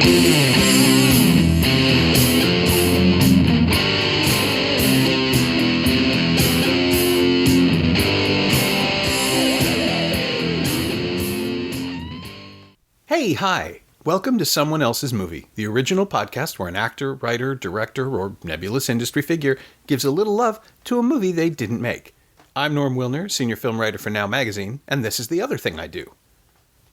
Hey, hi. Welcome to Someone Else's Movie, the original podcast where an actor, writer, director, or nebulous industry figure gives a little love to a movie they didn't make. I'm Norm Wilner, senior film writer for Now Magazine, and this is the other thing I do.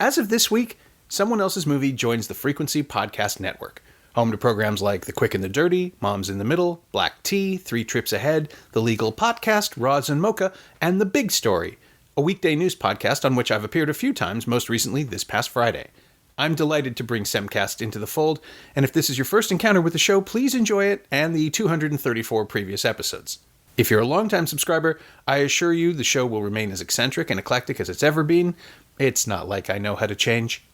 As of this week, Someone Else's Movie joins the Frequency Podcast Network, home to programs like The Quick and the Dirty, Moms in the Middle, Black Tea, Three Trips Ahead, The Legal Podcast, Roz and Mocha, and The Big Story, a weekday news podcast on which I've appeared a few times, most recently this past Friday. I'm delighted to bring Semcast into the fold, and if this is your first encounter with the show, please enjoy it and the 234 previous episodes. If you're a longtime subscriber, I assure you the show will remain as eccentric and eclectic as it's ever been. It's not like I know how to change.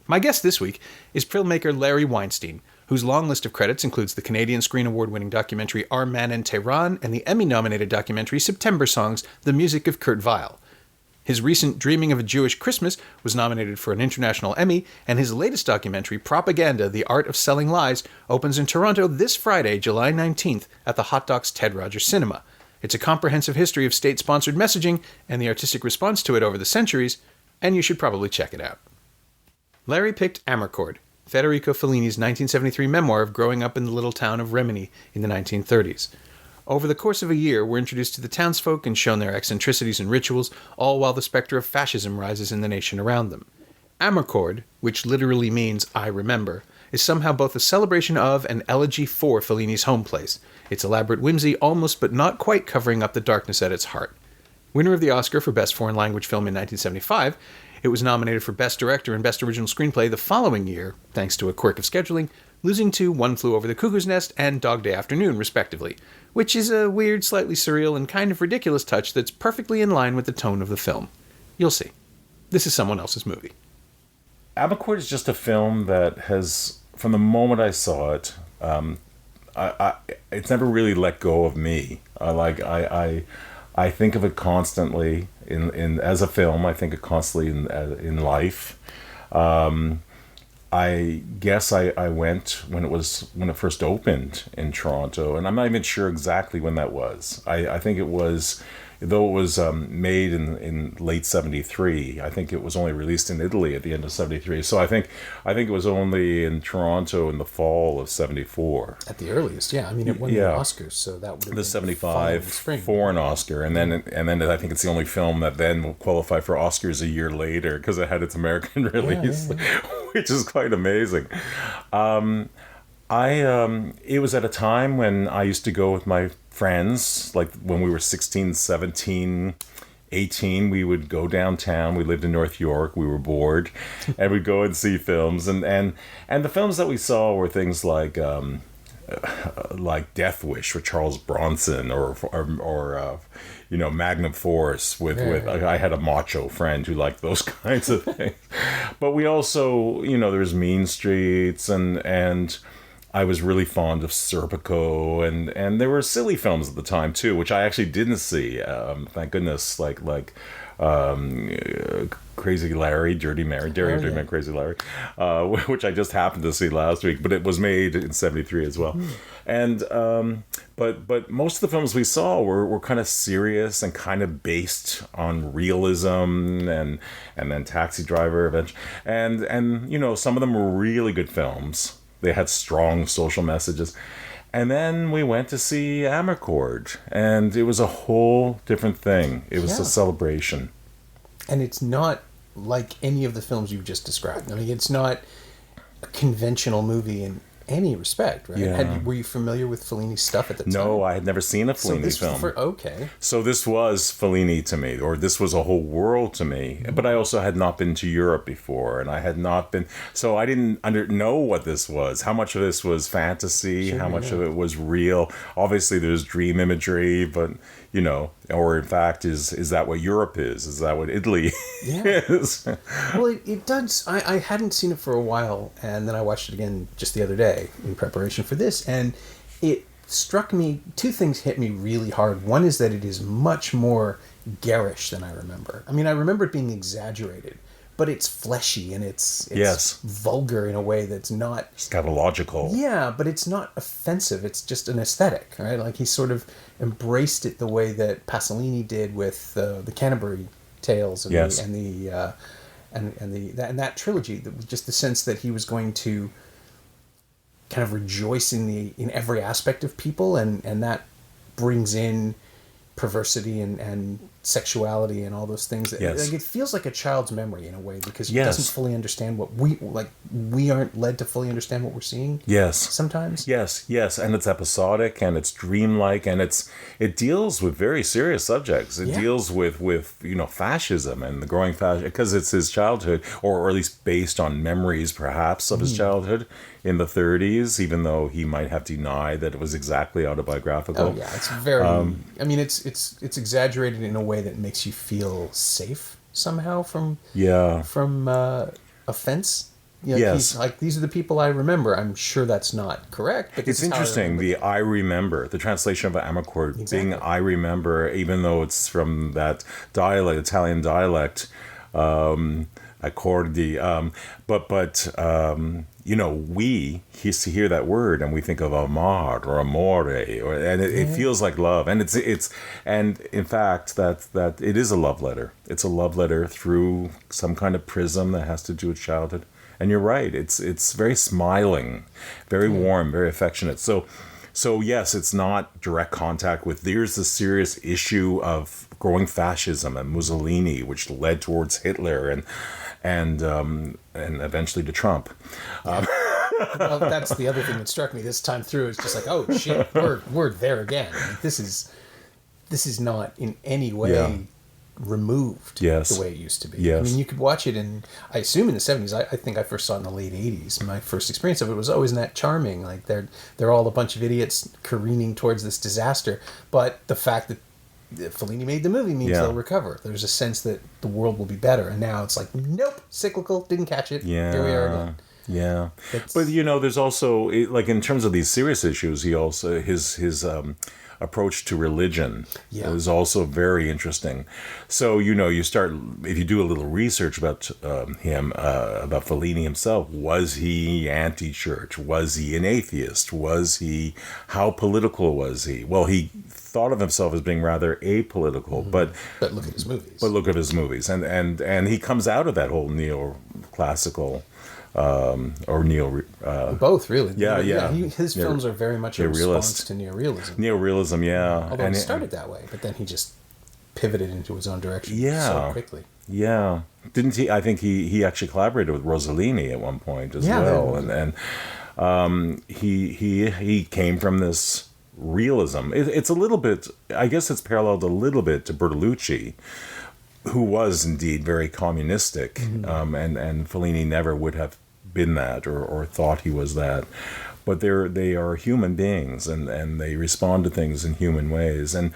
My guest this week is filmmaker Larry Weinstein, whose long list of credits includes the Canadian Screen Award-winning documentary Our Man in Tehran and the Emmy-nominated documentary September Songs, the music of Kurt Weill. His recent Dreaming of a Jewish Christmas was nominated for an International Emmy, and his latest documentary, Propaganda, The Art of Selling Lies, opens in Toronto this Friday, July 19th, at the Hot Docs Ted Rogers Cinema. It's a comprehensive history of state-sponsored messaging and the artistic response to it over the centuries, and you should probably check it out. Larry picked Amarcord, Federico Fellini's 1973 memoir of growing up in the little town of Rimini in the 1930s. Over the course of a year, we're introduced to the townsfolk and shown their eccentricities and rituals, all while the specter of fascism rises in the nation around them. Amarcord, which literally means I remember, is somehow both a celebration of and elegy for Fellini's home place, its elaborate whimsy almost but not quite covering up the darkness at its heart. Winner of the Oscar for Best Foreign Language Film in 1975, it was nominated for Best Director and Best Original Screenplay the following year, thanks to a quirk of scheduling, losing to One Flew Over the Cuckoo's Nest and Dog Day Afternoon, respectively, which is a weird, slightly surreal, and kind of ridiculous touch that's perfectly in line with the tone of the film. You'll see. This is Someone Else's Movie. Amarcord is just a film that has, from the moment I saw it, it's never really let go of me. I think of it constantly in as a film. I think it constantly in life. I guess I went when it first opened in Toronto, and I'm not even sure exactly when that was. I think it was, though it was made in late '73. I think it was only released in Italy at the end of '73. So I think it was only in Toronto in the fall of '74. At the earliest, yeah. I mean, it won the Oscars, so that would have been the '75 spring. for an Oscar, and then I think it's the only film that then will qualify for Oscars a year later because it had its American release, which is quite amazing. It was at a time when I used to go with my friends, like when we were 16, 17, 18, we would go downtown. We lived in North York. We were bored, and we'd go and see films. And the films that we saw were things like Death Wish with Charles Bronson, or Magnum Force with I had a macho friend who liked those kinds of things. But we also, there's Mean Streets and I was really fond of Serpico, and there were silly films at the time too, which I actually didn't see. Thank goodness, like Crazy Larry, Dirty Mary, Dirty Man, Crazy Larry, which I just happened to see last week, but it was made in '73 as well. And but most of the films we saw were kind of serious and kind of based on realism, and then Taxi Driver eventually, and some of them were really good films. They had strong social messages. And then we went to see Amarcord, and it was a whole different thing. It was a celebration. And it's not like any of the films you've just described. I mean, it's not a conventional movie in any respect, right? Yeah. Were you familiar with Fellini's stuff at the time? No, I had never seen a Fellini film. Okay. So this was Fellini to me, or this was a whole world to me. But I also had not been to Europe before, and I had not been... So I didn't know what this was. How much of this was fantasy? How much of it was real? Obviously, there's dream imagery, but... or in fact, is that what Europe is? Is that what Italy is? Well, it does. I hadn't seen it for a while, and then I watched it again just the other day in preparation for this, and it struck me, two things hit me really hard. One is that it is much more garish than I remember. I mean, I remember it being exaggerated, but it's fleshy and it's Yes. vulgar in a way that's not Scatological. Yeah, but it's not offensive. It's just an aesthetic, right? Like he sort of embraced it the way that Pasolini did with the Canterbury Tales and Yes. that trilogy. That was just the sense that he was going to kind of rejoice in every aspect of people, and that brings in perversity and sexuality and all those things. Yes. Like it feels like a child's memory in a way because he Yes. doesn't fully understand what we aren't led to fully understand what we're seeing. Yes. Sometimes. Yes, and it's episodic and it's dreamlike and it deals with very serious subjects. It Yeah. deals with fascism and the growing fascism because it's his childhood, or at least based on memories perhaps of his childhood in the 30s, even though he might have denied that it was exactly autobiographical. Oh yeah, it's very. I mean, it's exaggerated in a way that makes you feel safe somehow from offense. You know, Yes. he's like, these are the people I remember. I'm sure that's not correct, but this It's is how I interesting, remember the I remember, the translation of Amarcord being I remember, even though it's from that dialect, Italian dialect, accordi, we used to hear that word and we think of amar or amore, and it feels like love, and it's and in fact that it is a love letter. It's a love letter through some kind of prism that has to do with childhood. And you're right. It's very smiling, very warm, very affectionate. So yes, it's not direct contact with. There's the serious issue of growing fascism and Mussolini, which led towards Hitler and eventually to Trump. Well, that's the other thing that struck me this time through. It's just like, oh shit, we're there again. Like, this is not in any way removed the way it used to be. Yes. I mean, you could watch it I assume in the 70s. I think I first saw it in the late 80s. My first experience of it was always that charming. Like they're all a bunch of idiots careening towards this disaster. But the fact that Fellini made the movie means they'll recover. There's a sense that the world will be better. And now it's like, nope, cyclical, didn't catch it. Yeah. Here we are again. Yeah. But there's also, like in terms of these serious issues, he also his approach to religion is also very interesting. So, you start, if you do a little research about him, about Fellini himself, was he anti-church? Was he an atheist? How political was he? Well, he thought of himself as being rather apolitical, but look at his movies. But look at his movies. And he comes out of that whole neoclassical or neo both really. Yeah. His films are very much a response to neorealism. Neorealism, yeah. Although it started that way, but then he just pivoted into his own direction so quickly. Yeah. Didn't he? I think he actually collaborated with Rossellini at one point as well, and he came from this realism. It's a little bit. I guess it's paralleled a little bit to Bertolucci, who was indeed very communistic, and Fellini never would have been that or thought he was that. But they are human beings, and they respond to things in human ways. And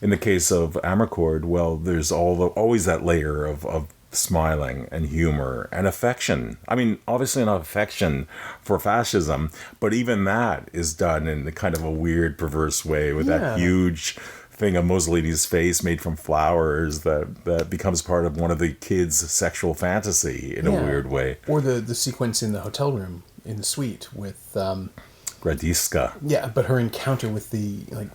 in the case of Amarcord, well, there's always that layer of smiling and humor and affection. I mean, obviously not affection for fascism, but even that is done in kind of a weird, perverse way with that huge thing of Mussolini's face made from flowers that becomes part of one of the kids' sexual fantasy in a weird way. Or the sequence in the hotel room in the suite with Gradiska. Yeah, but her encounter with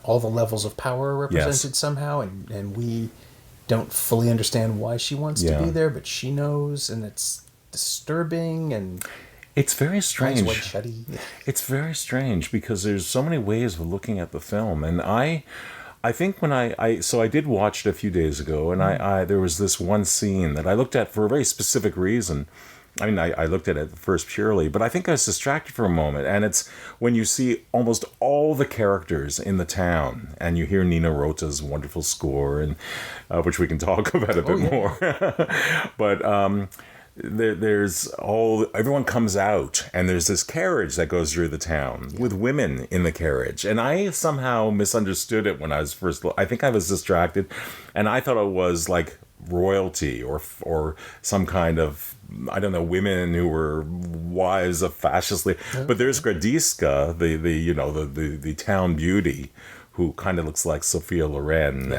all the levels of power are represented somehow, and we don't fully understand why she wants to be there, but she knows, and it's disturbing and it's very strange. It's very strange because there's so many ways of looking at the film, and I think when I did watch it a few days ago, and I there was this one scene that I looked at for a very specific reason. I mean, I looked at it first purely, but I think I was distracted for a moment. And it's when you see almost all the characters in the town, and you hear Nino Rota's wonderful score, and which we can talk about a bit more. But everyone comes out, and there's this carriage that goes through the town with women in the carriage, and I somehow misunderstood it when I was I think I was distracted, and I thought it was like royalty or some kind of, I don't know, women who were wives of fascist leaders. But there's Gradiska, the town beauty, who kind of looks like Sophia Loren,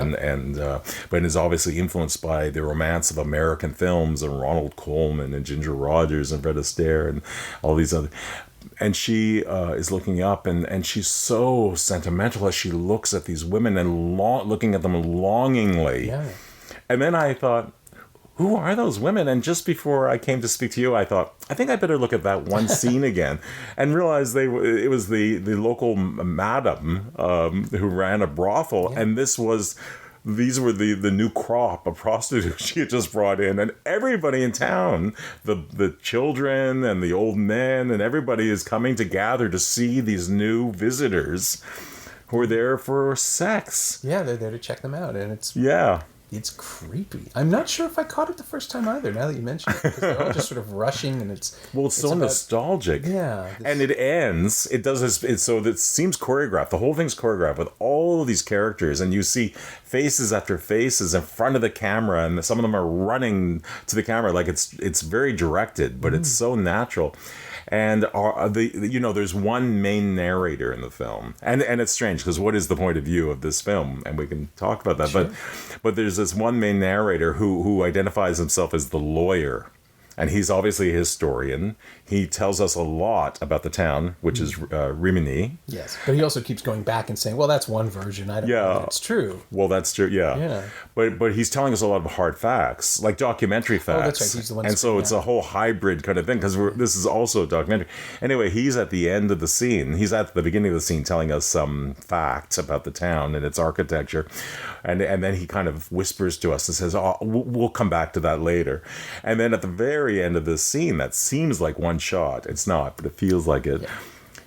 but is obviously influenced by the romance of American films and Ronald Colman and Ginger Rogers and Fred Astaire and all these other. And she is looking up, and she's so sentimental as she looks at these women and looking at them longingly. Yeah. And then I thought, who are those women? And just before I came to speak to you, I thought, I think I better look at that one scene again, and realized it was the local madam who ran a brothel, and these were the new crop of prostitutes she had just brought in, and everybody in town, the children and the old men, and everybody is coming to gather to see these new visitors who are there for sex. Yeah, they're there to check them out, and it's creepy. I'm not sure if I caught it the first time either, now that you mention it, because they're all just sort of rushing, and it's so nostalgic. Yeah. And it ends, so it seems choreographed. The whole thing's choreographed with all of these characters, and you see faces after faces in front of the camera, and some of them are running to the camera, like it's very directed, but it's so natural. And there's one main narrator in the film, and it's strange because what is the point of view of this film? And we can talk about that. Sure. But there's this one main narrator who identifies himself as the lawyer, and he's obviously a historian. He tells us a lot about the town, which is Rimini. Yes, but he also keeps going back and saying, "Well, that's one version. I don't know if it's true." Well, that's true. Yeah. But he's telling us a lot of hard facts, like documentary facts. Oh, that's right. He's the one. And so it's a whole hybrid kind of thing, because this is also a documentary. Anyway, he's at the end of the scene. He's at the beginning of the scene telling us some facts about the town and its architecture, and then he kind of whispers to us and says, "Oh, we'll come back to that later." And then at the very end of this scene, that seems like one shot. It's not, but it feels like it. Yeah.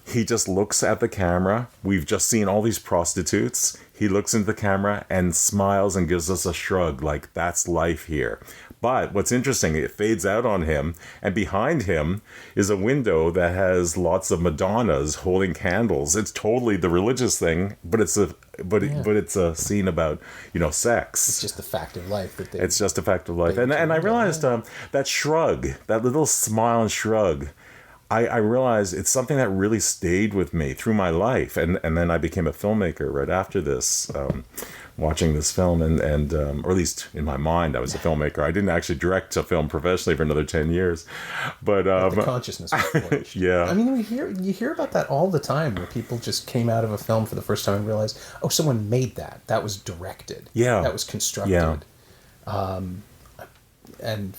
He just looks at the camera. We've just seen all these prostitutes. He looks into the camera and smiles and gives us a shrug, like, that's life here. But what's interesting, it fades out on him, and behind him is a window that has lots of Madonnas holding candles. It's totally the religious thing, but it's a scene about, sex. It's just the fact of life. It's just a fact of life. And I realized that shrug, that little smile and shrug, I realized it's something that really stayed with me through my life. And then I became a filmmaker right after this, watching this film, and or at least in my mind, I was a filmmaker. I didn't actually direct a film professionally for another 10 years. But the consciousness was forged. Yeah. I mean, you hear about that all the time, where people just came out of a film for the first time and realized, oh, someone made that. That was directed. Yeah. That was constructed. Yeah. And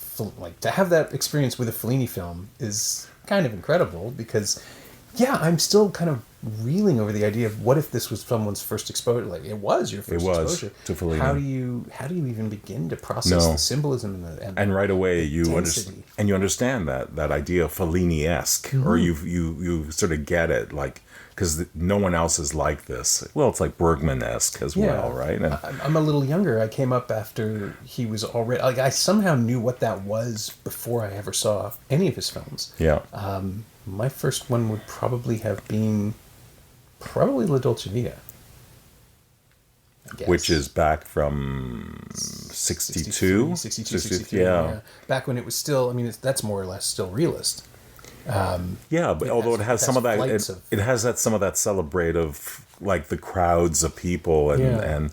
to have that experience with a Fellini film is kind of incredible, because I'm still kind of reeling over the idea of what if this was someone's first exposure. Like, it was your first exposure to Fellini. How do you even begin to process the symbolism and right away you understand that idea of Fellini-esque, or you sort of get it, like, because no one else is like this. Well, it's like Bergman-esque as well, right? And I'm a little younger. I came up after he was already... Like, I somehow knew what that was before I ever saw any of his films. Yeah. My first one would probably have been La Dolce Vita. Which is back from 62? 63, yeah. Back when it was still... I mean, that's more or less still realist. But although it has some of that, it has some of that celebrative, like the crowds of people, and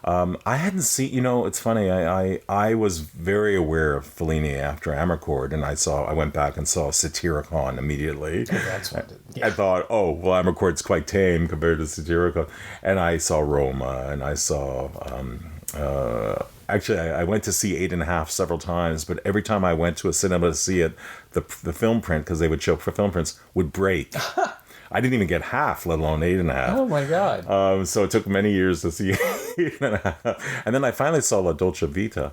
I hadn't seen. It's funny. I was very aware of Fellini after Amarcord, and I went back and saw Satyricon immediately. Oh, that's what I thought, Amarcord's quite tame compared to Satyricon, and I saw Roma, and I saw. Actually, I went to see 8.5 several times, but every time I went to a cinema to see it, the film print, because they would show for film prints, would break. I didn't even get half, let alone 8.5. Oh my God. So it took many years to see 8.5. And then I finally saw La Dolce Vita,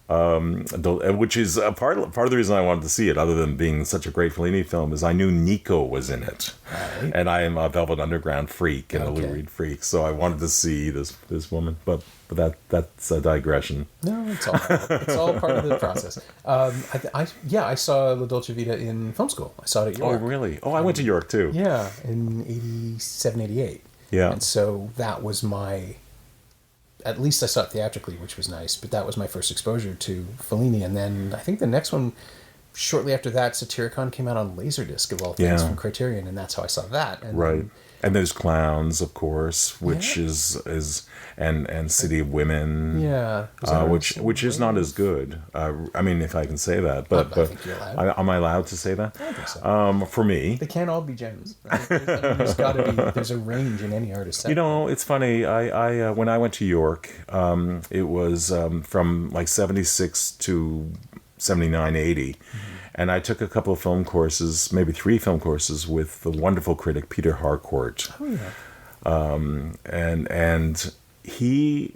which is part of the reason I wanted to see it, other than being such a great Fellini film, is I knew Nico was in it. Right. And I am a Velvet Underground freak and a Lou Reed freak, so I wanted to see this woman. But that's a digression. No, it's all part of the process. I saw La Dolce Vita in film school. I saw it at York. Oh, really? Oh, I went to York too. Yeah, in 87, 88. Yeah. And so that was at least I saw it theatrically, which was nice, but that was my first exposure to Fellini. And then I think the next one shortly after that, Satyricon came out on Laserdisc of all things from Criterion, and that's how I saw that. And right. And there's Clowns, of course, which is and City of Women, which is not as good. I mean, if I can say that, but I think you're allowed. am I allowed to say that? I think so. For me, they can't all be gems. Right? There's got to be. There's a range in any artist. You know, it's funny. I when I went to York, it was from like 76 to 79, 80. And I took a couple of film courses, maybe 3 film courses, with the wonderful critic Peter Harcourt. Oh, yeah. And he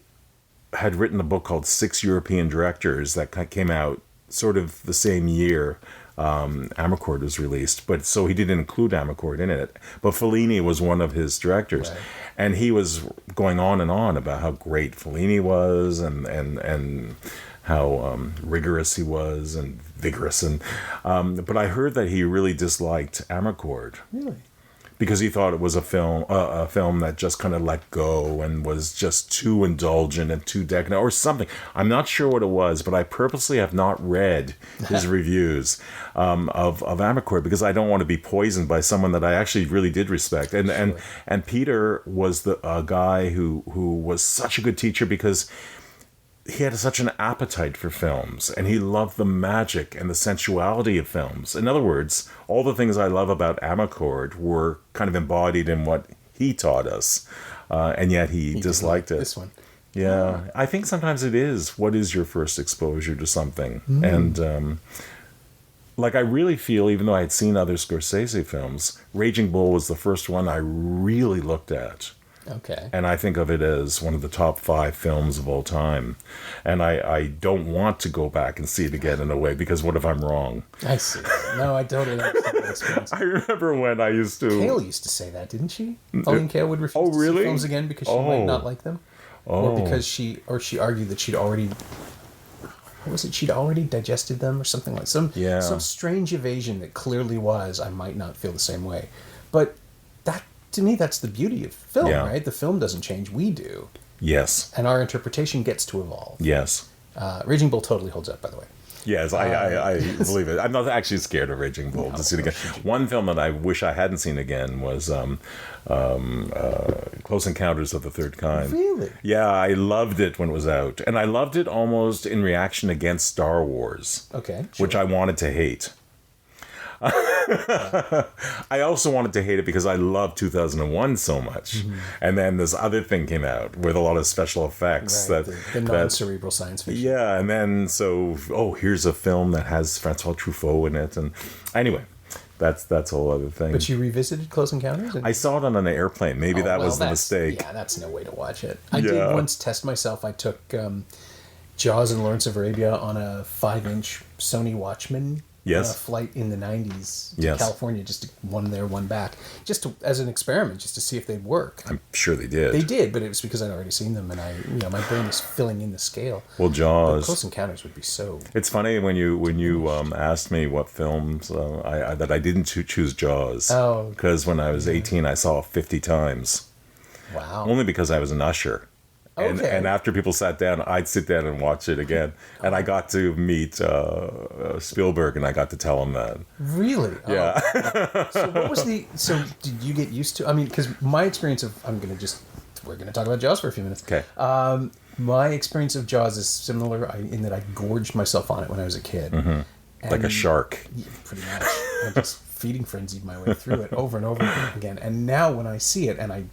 had written a book called 6 European Directors that came out sort of the same year Amarcord was released. But so he didn't include Amarcord in it. But Fellini was one of his directors. Right. And he was going on and on about how great Fellini was and how rigorous he was and vigorous, and but I heard that he really disliked Amarcord. Really? Because he thought it was a film that just kind of let go and was just too indulgent and too decadent or something. I'm not sure what it was, but I purposely have not read his reviews of Amarcord because I don't want to be poisoned by someone that I actually really did respect. And Peter was a guy who was such a good teacher because he had such an appetite for films, and he loved the magic and the sensuality of films. In other words, all the things I love about Amarcord were kind of embodied in what he taught us, and yet he disliked it. This one. Yeah, I think sometimes it is. What is your first exposure to something? And like I really feel, even though I had seen other Scorsese films, Raging Bull was the first one I really looked at. Okay. And I think of it as one of the top 5 films of all time. And I don't want to go back and see it again in a way, because what if I'm wrong? I see. No, I totally understand that experience. I remember when I used to... Kale used to say that, didn't she? Pauline Kael would refuse to see films again because she might not like them. Or because she argued that she'd already... What was it? She'd already digested them or something like some strange evasion that clearly was, I might not feel the same way. But that... To me, that's the beauty of film, right? The film doesn't change, we do. Yes. And our interpretation gets to evolve. Yes. Raging Bull totally holds up, by the way. Yes, I believe it. I'm not actually scared of Raging Bull to see it again. One film that I wish I hadn't seen again was Close Encounters of the Third Kind. Really? Yeah, I loved it when it was out. And I loved it almost in reaction against Star Wars. Okay. Sure. Which I wanted to hate. I also wanted to hate it because I loved 2001 so much, and then this other thing came out with a lot of special effects the non-cerebral science fiction. Yeah, and then here's a film that has Francois Truffaut in it, and anyway, that's a whole other thing. But you revisited Close Encounters? I saw it on an airplane. Maybe that was the mistake. Yeah, that's no way to watch it. I did once test myself. I took Jaws and Lawrence of Arabia on a 5-inch Sony Watchman. Flight in the 90s to California, just one there, one back, as an experiment, just to see if they'd work. I'm sure they did. They did, but it was because I'd already seen them, and my brain was filling in the scale. Well, Jaws. But Close Encounters would be so. It's funny when you asked me what films that I didn't choose Jaws. Oh. Because when I was 18, I saw it 50 times. Wow. Only because I was an usher. And after people sat down, I'd sit down and watch it again. And I got to meet Spielberg, and I got to tell him that. Really? Yeah. So did you get used to... I mean, because my experience of... We're going to talk about Jaws for a few minutes. Okay. My experience of Jaws is similar in that I gorged myself on it when I was a kid. Mm-hmm. Like a shark. Yeah, pretty much. I just feeding frenzied my way through it over and over again. And now when I see it, and I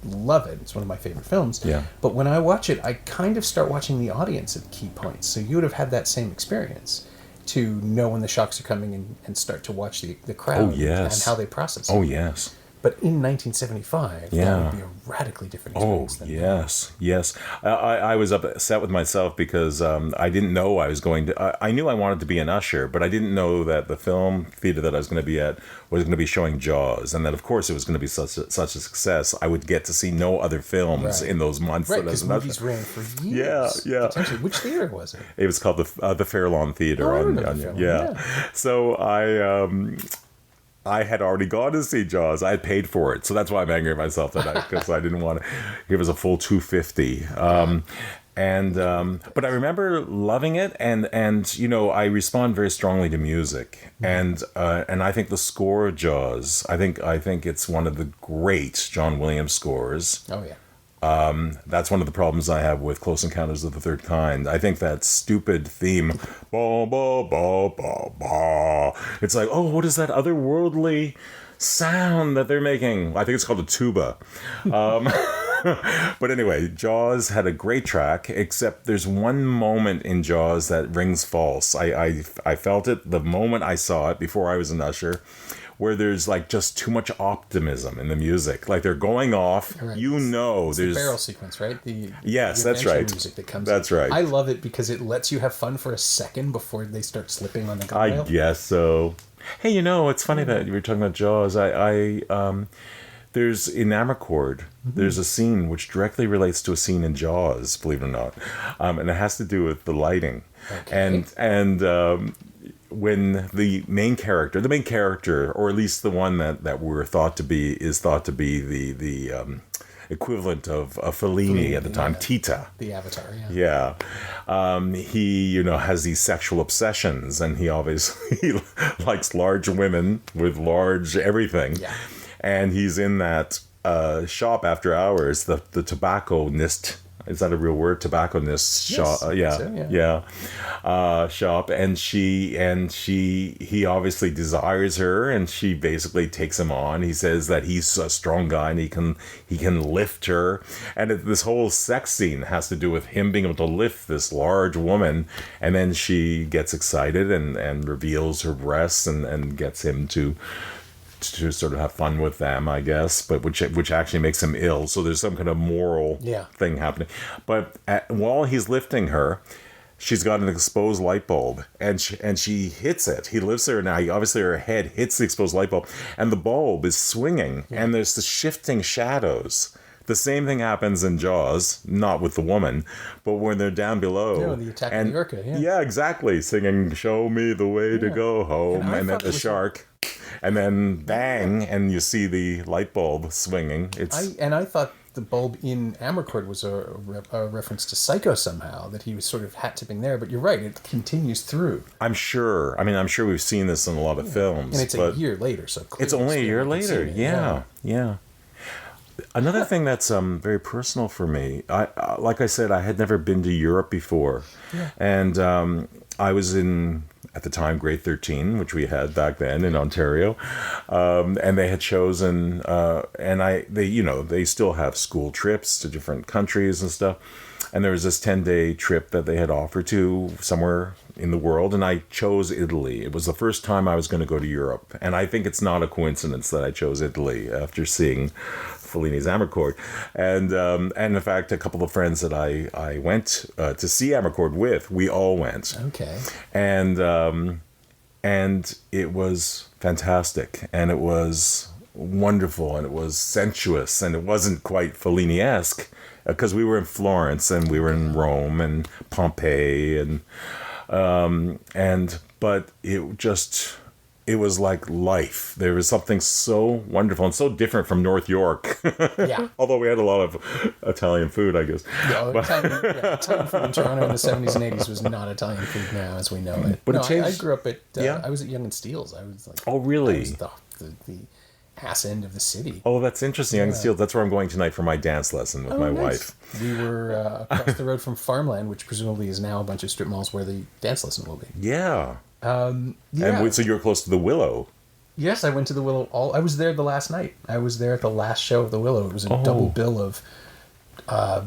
love it, it's one of my favorite films. Yeah. But when I watch it, I kind of start watching the audience at key points. So you would have had that same experience to know when the shocks are coming and start to watch the crowd and how they process it. Oh, yes. But in 1975, that would be a radically different experience. Yes. I was upset with myself because I didn't know I was going to... I knew I wanted to be an usher, but I didn't know that the film theater that I was going to be at was going to be showing Jaws, and that, of course, it was going to be such a success. I would get to see no other films in those months. Right, because movies ran for years. Yeah. Potentially. Which theater was it? It was called the Fairlawn Theater. Oh, I remember the Fairlawn, So I had already gone to see Jaws. I had paid for it, so that's why I'm angry at myself that night, because I didn't want to give us a full $250. And but I remember loving it, and you know, I respond very strongly to music, and I think the score of Jaws, I think it's one of the great John Williams scores. Oh yeah. That's one of the problems I have with Close Encounters of the Third Kind. I think that stupid theme, ba ba ba ba ba. It's like, oh, what is that otherworldly sound that they're making? I think it's called a tuba. But anyway, Jaws had a great track, except there's one moment in Jaws that rings false. I felt it the moment I saw it before I was an usher, where there's like just too much optimism in the music. Like they're going off, right. You know, it's there's the barrel sequence, right? Yes, the that's right. Music that comes that's in. right. I love it because it lets you have fun for a second before they start slipping on the guardrail. I guess so. Hey, you know, it's funny that you were talking about Jaws. There's in Amarcord, there's a scene which directly relates to a scene in Jaws, believe it or not, and it has to do with the lighting. Okay. And when the main character, or at least the one that we're thought to be, is thought to be the equivalent of Fellini at the time, Tita. The Avatar, yeah. Yeah. He, you know, has these sexual obsessions, and he obviously likes large women with large everything. Yeah. And he's in that shop after hours, the tobacconist. Is that a real word? Tobacconist shop. Shop. And he obviously desires her, and she basically takes him on. He says that he's a strong guy and he can lift her. And this whole sex scene has to do with him being able to lift this large woman. And then she gets excited and reveals her breasts and gets him to sort of have fun with them, I guess, but which actually makes him ill. So there's some kind of moral thing happening. But while he's lifting her, she's got an exposed light bulb, and she hits it. He lifts her, now obviously her head hits the exposed light bulb, and the bulb is swinging, and there's the shifting shadows. The same thing happens in Jaws, not with the woman, but when they're down below. No, the attack of New York, yeah. Yeah, exactly. Singing, "Show me the way to go home," and then the shark. And then bang, and you see the light bulb swinging. I thought the bulb in Amarcord was a reference to Psycho somehow, that he was sort of hat-tipping there. But you're right, it continues through. I'm sure we've seen this in a lot of films. And it's a year later, so clearly it's only a year later. Yeah. Another thing that's very personal for me, like I said, I had never been to Europe before. Yeah. And I was in, at the time, grade 13, which we had back then in Ontario, and they had chosen, they still have school trips to different countries and stuff, and there was this 10-day trip that they had offered to somewhere in the world, and I chose Italy. It was the first time I was going to go to Europe, and I think it's not a coincidence that I chose Italy after seeing Fellini's Amarcord, and in fact, a couple of friends that I went to see Amarcord with, we all went. Okay. And it was fantastic, and it was wonderful, and it was sensuous, and it wasn't quite Fellini-esque because we were in Florence and we were in Rome and Pompeii but it was like life. There was something so wonderful and so different from North York. Yeah. Although we had a lot of Italian food, I guess. Italian food in Toronto in the 70s and 80s was not Italian food now as we know it. But no, it changed. I grew up at, I was at Young and Steele's. I was like, oh, really? I was the ass end of the city. Oh, that's interesting. Young and Steele's. That's where I'm going tonight for my dance lesson with my wife. We were across the road from Farmland, which presumably is now a bunch of strip malls where the dance lesson will be. Yeah. And so you were close to the Willow. Yes, I went to the Willow. I was there the last night. I was there at the last show of the Willow. It was a double bill of, I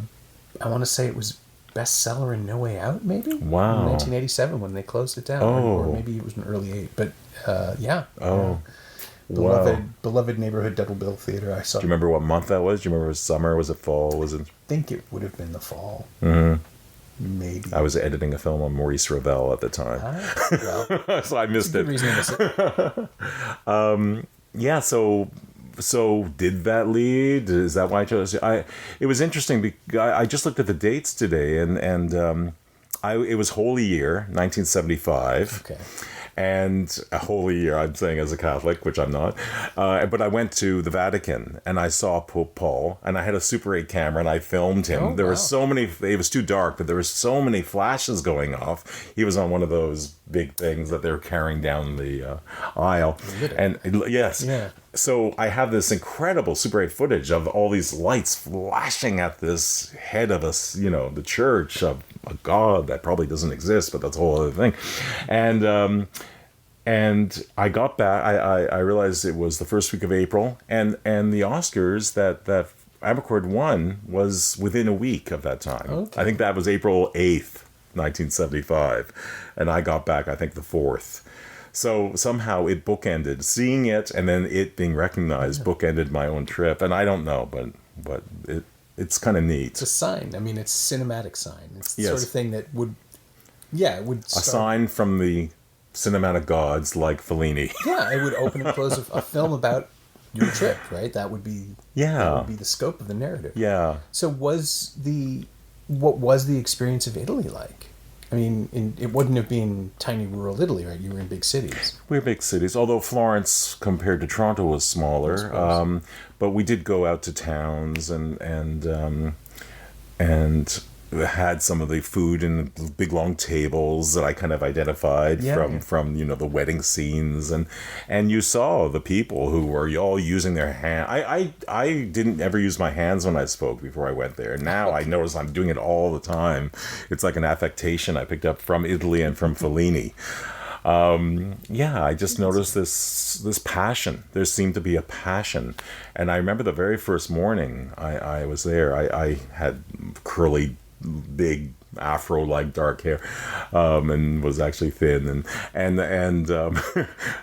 want to say it was bestseller and No Way Out, maybe? Wow. In 1987 when they closed it down. Or maybe it was an early 8. But, yeah. Oh. Beloved neighborhood double bill theater. I saw. Do you remember what month that was? Do you remember, was it summer? Was it fall? Was it? I think it would have been the fall. Mm-hmm. Maybe. I was editing a film on Maurice Ravel at the time. Well, so I missed it. Reason to miss it. Yeah, so did that lead? Is that why I chose? It was interesting because I just looked at the dates today, and it was Holy Year, 1975. Okay. and a holy year, I'm saying as a Catholic, which I'm not, but I went to the Vatican and I saw Pope Paul, and I had a Super 8 camera and I filmed him. Oh, there wow. were so many, it was too dark, but there were so many flashes going off. He was on one of those big things that they're carrying down the aisle. And yes. Yeah. So I have this incredible Super 8 footage of all these lights flashing at this head of us, you know, the church of a god that probably doesn't exist, but that's a whole other thing. And I got back, I realized it was the first week of April, and the Oscars that Amarcord won was within a week of that time. Okay. I think that was April 8th, 1975. And I got back, I think, the 4th. So somehow it bookended. Seeing it and then it being recognized bookended my own trip. And I don't know, but it's kind of neat. It's a sign. I mean, it's a cinematic sign. It's the Yes. sort of thing that would A sign from the cinematic gods like Fellini. Yeah, it would open and close a film about your trip, right? That would be the scope of the narrative. Yeah. So what was the experience of Italy like? I mean, it wouldn't have been tiny rural Italy, right? You were in big cities. We're big cities, although Florence compared to Toronto was smaller. But we did go out to towns and had some of the food in big long tables that I kind of identified from you know, the wedding scenes, and you saw the people who were all using their hand. I didn't ever use my hands when I spoke before I went there. Now I notice I'm doing it all the time. It's like an affectation I picked up from Italy and from Fellini. I just noticed this passion. There seemed to be a passion. And I remember the very first morning I was there, I had curly, big afro-like dark hair, and was actually thin, and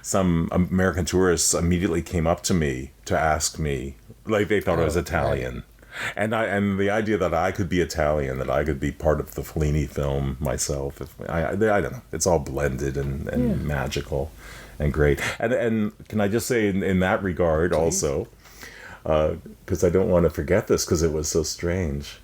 some American tourists immediately came up to me to ask me, like they thought I was Italian. Right. And the idea that I could be Italian, that I could be part of the Fellini film myself, I don't know. It's all blended and magical and great. And can I just say in that regard also, because I don't want to forget this because it was so strange.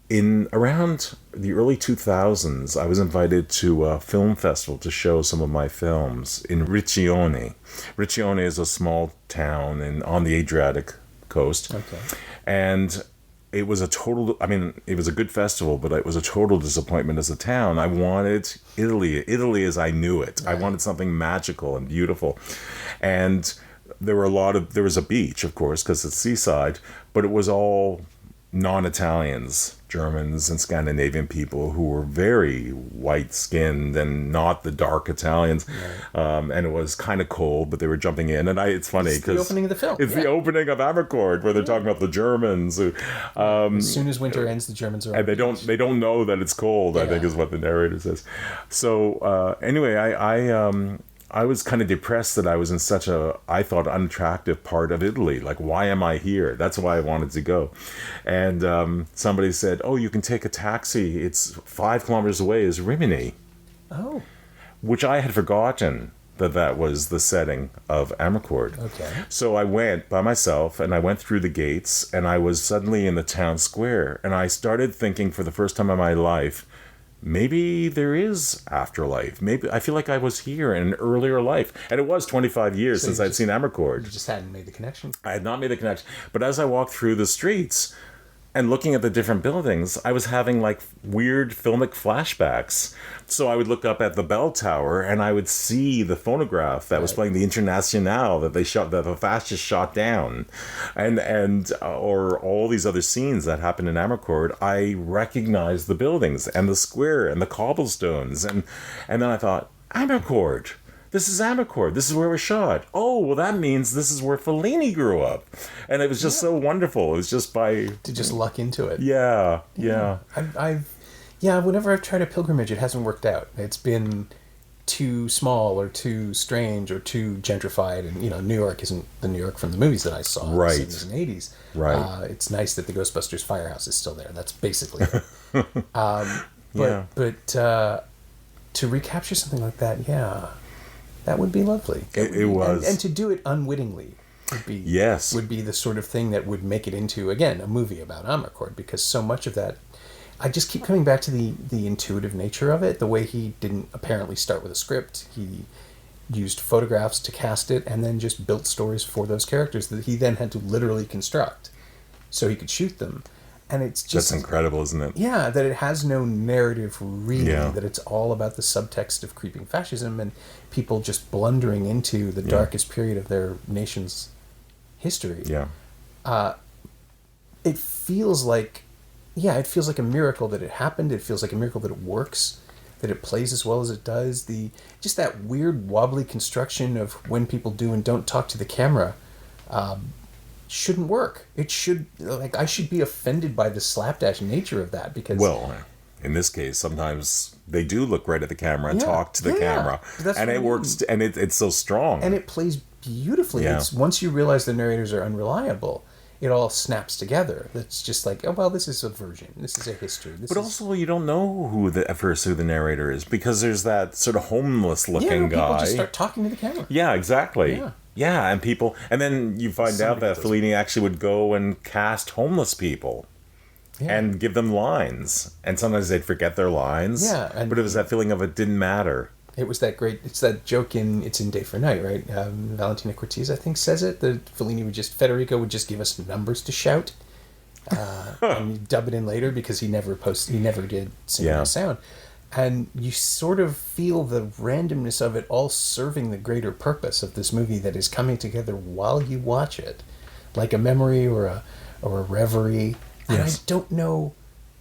In around the early 2000s, I was invited to a film festival to show some of my films in Riccione. Riccione is a small town on the Adriatic coast. Okay. And it was it was a good festival, but it was a total disappointment as a town. I wanted Italy as I knew it. Right. I wanted something magical and beautiful. And there was a beach, of course, because it's seaside, but it was all non-Italians, Germans and Scandinavian people who were very white-skinned and not the dark Italians. Right. And it was kind of cold, but they were jumping in. And it's funny because it's the opening of the film. It's the opening of Amarcord, where they're talking about the Germans. As soon as winter ends, the Germans are. And they don't know that it's cold. I think is what the narrator says. So anyway, I was kind of depressed that I was in such I thought, unattractive part of Italy. Like, why am I here? That's why I wanted to go. And somebody said, oh, you can take a taxi. It's 5 kilometers away is Rimini. Oh. Which I had forgotten that was the setting of Amarcord. Okay. So I went by myself, and I went through the gates, and I was suddenly in the town square. And I started thinking for the first time in my life, maybe there is afterlife. Maybe I feel like I was here in an earlier life. And it was 25 years since I'd seen Amarcord. You just hadn't made the connection? I had not made the connection. But as I walked through the streets and looking at the different buildings, I was having like weird filmic flashbacks. So I would look up at the bell tower and I would see the phonograph that was playing the Internationale that the fascists shot down, and or all these other scenes that happened in Amarcord. I recognized the buildings and the square and the cobblestones, and then I thought, Amarcord. This is Amarcord. This is where it was shot. Oh, well, that means this is where Fellini grew up. And it was just so wonderful. It was just to just luck into it. Yeah. Whenever I've tried a pilgrimage, it hasn't worked out. It's been too small or too strange or too gentrified. And, New York isn't the New York from the movies that I saw in the 70s and 80s. Right. It's nice that the Ghostbusters firehouse is still there. That's basically it. But to recapture something like that, that would be lovely. It was. And to do it unwittingly would be the sort of thing that would make it into, again, a movie about Amarcord, because so much of that, I just keep coming back to the intuitive nature of it, the way he didn't apparently start with a script. He used photographs to cast it and then just built stories for those characters that he then had to literally construct so he could shoot them. And it's just... That's incredible, isn't it? Yeah, that it has no narrative really, Yeah. that it's all about the subtext of creeping fascism and people just blundering into the darkest period of their nation's history. Yeah. It feels like... Yeah, it feels like a miracle that it happened. It feels like a miracle that it works, that it plays as well as it does. Just that weird wobbly construction of when people do and don't talk to the camera shouldn't work. It should, like, I should be offended by the slapdash nature of that because... Well, in this case, sometimes they do look right at the camera and talk to the camera. That's and what it works, and it's so strong. And it plays beautifully. Yeah. It's, once you realize the narrators are unreliable, it all snaps together. It's just like, oh, well, this is a version. This is a history. But also, you don't know at first who the narrator is, because there's that sort of homeless-looking guy. People just start talking to the camera. Yeah, exactly. Yeah. Yeah, and then you find out that Fellini actually would go and cast homeless people and give them lines. And sometimes they'd forget their lines. Yeah. But it was that feeling of it didn't matter. It was that great... It's that joke in It's in Day for Night, right? Valentina Cortez, I think, says it. Federico would just give us numbers to shout. And you dub it in later because he never did synchronized sound. And you sort of feel the randomness of it all serving the greater purpose of this movie that is coming together while you watch it. Like a memory or a reverie. And I don't know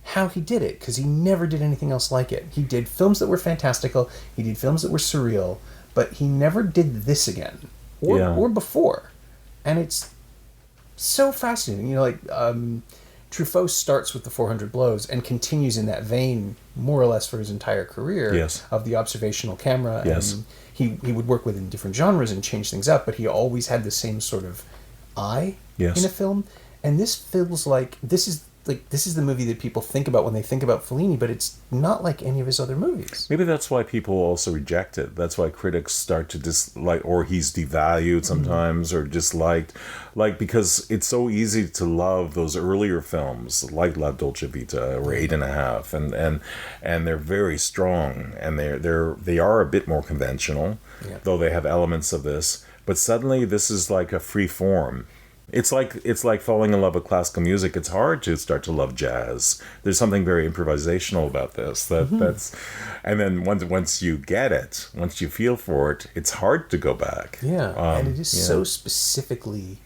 how he did it, because he never did anything else like it. He did films that were fantastical, he did films that were surreal, but he never did this again. Or before. And it's so fascinating. You know, like... Truffaut starts with the 400 Blows and continues in that vein more or less for his entire career of the observational camera. Yes. And he would work within different genres and change things up, but he always had the same sort of eye in a film. And this feels like this is the movie that people think about when they think about Fellini, but it's not like any of his other movies. Maybe that's why people also reject it. That's why critics start to dislike, or he's devalued sometimes, or disliked, because it's so easy to love those earlier films like La Dolce Vita or 8½, and they're very strong, and they are a bit more conventional, though they have elements of this. But suddenly this is like a free form. It's like falling in love with classical music. It's hard to start to love jazz. There's something very improvisational about this. That's, and then once you get it, once you feel for it, it's hard to go back. Yeah, and it is so specifically.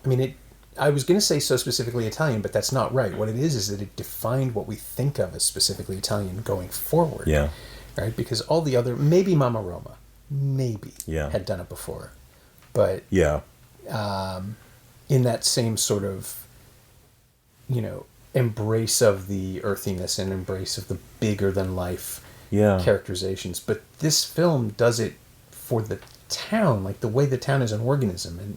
I mean, I was going to say so specifically Italian, but that's not right. What it is that it defined what we think of as specifically Italian going forward. Yeah. Right, because all the other, maybe Mama Roma, had done it before, but in that same sort of, embrace of the earthiness and embrace of the bigger than life characterizations. But this film does it for the town, like the way the town is an organism. And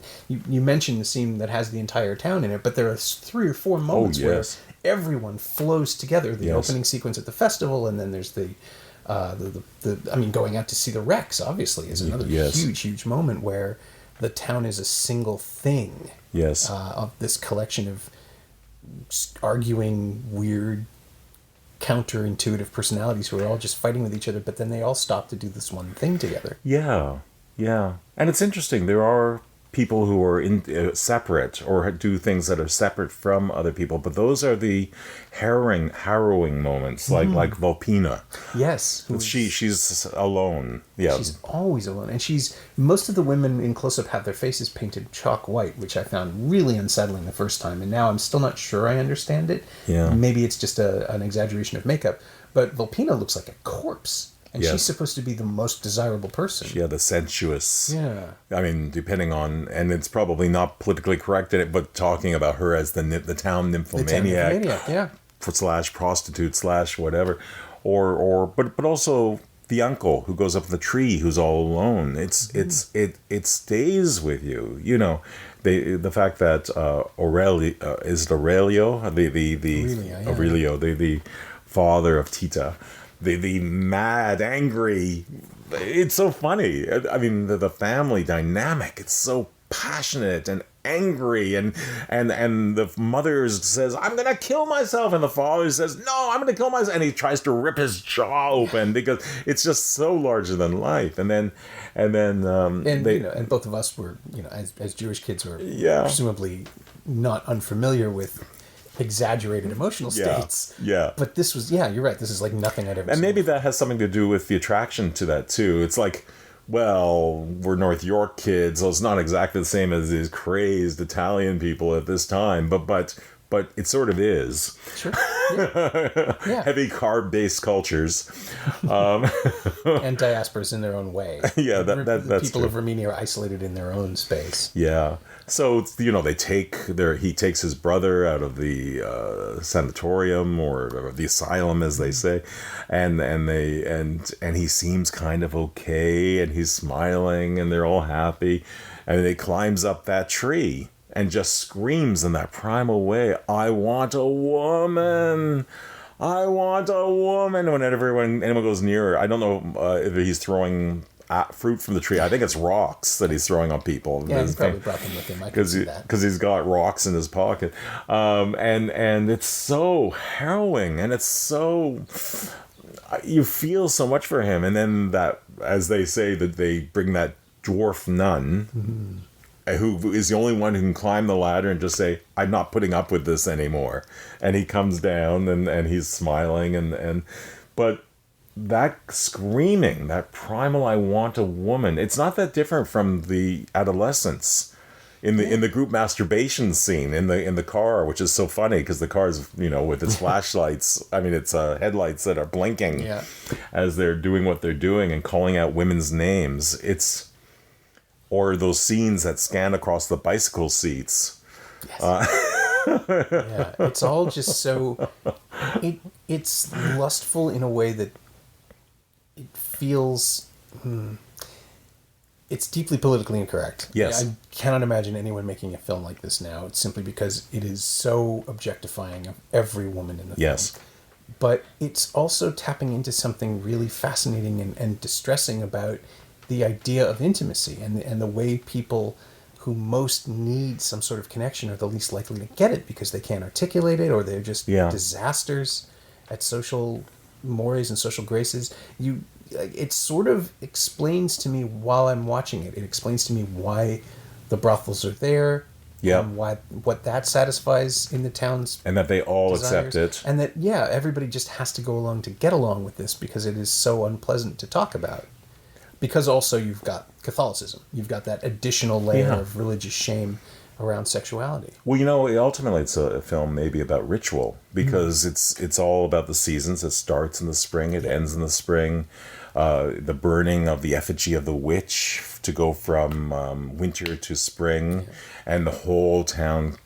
you mentioned the scene that has the entire town in it, but there are 3 or 4 moments where everyone flows together. The opening sequence at the festival, and then there's the going out to see the wrecks, obviously, is another huge moment where the town is a single thing. Yes. Of this collection of arguing, weird, counterintuitive personalities who are all just fighting with each other, but then they all stop to do this one thing together. Yeah. And it's interesting. There are people who are separate or do things that are separate from other people, but those are the harrowing moments, like Volpina. Yes. She's alone. Yeah. She's always alone. And most of the women in close-up have their faces painted chalk white, which I found really unsettling the first time, and now I'm still not sure I understand it. Yeah. Maybe it's just an exaggeration of makeup, but Volpina looks like a corpse. And she's supposed to be the most desirable person. Yeah, the sensuous. Yeah. I mean, depending on, and it's probably not politically correct in it, but talking about her as the town nymphomaniac. / prostitute / whatever. But also the uncle who goes up the tree who's all alone. It stays with you. You know, the fact that Aurelio, is it Aurelio? Aurelio, the father of Tita. The mad, angry, it's so funny. I mean, the family dynamic, it's so passionate and angry, and the mother says, "I'm gonna kill myself," and the father says, "No, I'm gonna kill myself," and he tries to rip his jaw open because it's just so larger than life. And then and both of us were, as Jewish kids, were presumably not unfamiliar with exaggerated emotional states. Yeah. But this was, you're right. This is like nothing I'd ever seen. And maybe that has something to do with the attraction to that too. It's like, well, we're North York kids, so it's not exactly the same as these crazed Italian people at this time, but it sort of is. Sure. Yeah. Heavy carb-based cultures. And diasporas in their own way. Yeah, that's people true. of Romania are isolated in their own space. Yeah. So, he takes his brother out of the sanatorium or the asylum, as they say, and he seems kind of okay, and he's smiling, and they're all happy, and he climbs up that tree and just screams in that primal way, "I want a woman! I want a woman!" Whenever anyone goes near, I don't know if he's throwing fruit from the tree. I think it's rocks that he's throwing on people. Yeah, he probably brought them with him. I can see that. Because he's got rocks in his pocket. And it's so harrowing, and it's so... You feel so much for him. And then that, as they say, that they bring that dwarf nun, who is the only one who can climb the ladder and just say, "I'm not putting up with this anymore." And he comes down, and he's smiling, but that screaming, that primal "I want a woman," it's not that different from the adolescence in the group masturbation scene in the car, which is so funny because the car's, with its flashlights, it's headlights that are blinking as they're doing what they're doing and calling out women's names. Or those scenes that scan across the bicycle seats. Yes. It's all just so... It's lustful in a way that it feels... It's deeply politically incorrect. Yes. I cannot imagine anyone making a film like this now. It's simply because it is so objectifying of every woman in the film. Yes. But it's also tapping into something really fascinating and distressing about the idea of intimacy and the way people who most need some sort of connection are the least likely to get it because they can't articulate it, or they're just disasters at social mores and social graces. It sort of explains to me while I'm watching it. It explains to me why the brothels are there. Yeah. And what that satisfies in the town's and that they all desires. accept it. And that, everybody just has to go along to get along with this because it is so unpleasant to talk about. Because also you've got Catholicism. You've got that additional layer of religious shame around sexuality. Well, ultimately it's a film maybe about ritual because it's all about the seasons. It starts in the spring, it ends in the spring. The burning of the effigy of the witch to go from winter to spring, and the whole town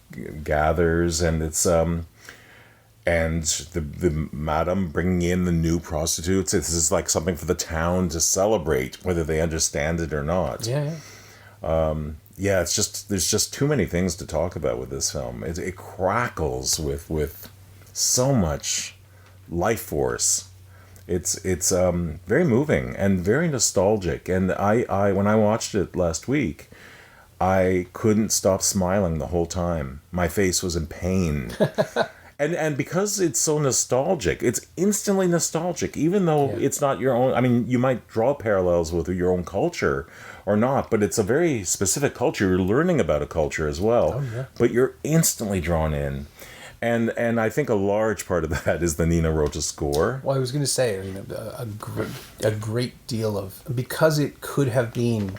gathers, and it's and the madam bringing in the new prostitutes. This is like something for the town to celebrate, whether they understand it or not. It's just there's just too many things to talk about with this film. It crackles with so much life force. It's very moving and very nostalgic. And I when I watched it last week, I couldn't stop smiling the whole time. My face was in pain. And because it's so nostalgic, it's instantly nostalgic, even though it's not your own. You might draw parallels with your own culture or not, but it's a very specific culture. You're learning about a culture as well, but you're instantly drawn in. And I think a large part of that is the Nina Rota score. Well, I was going to say, a great deal of... Because it could have been,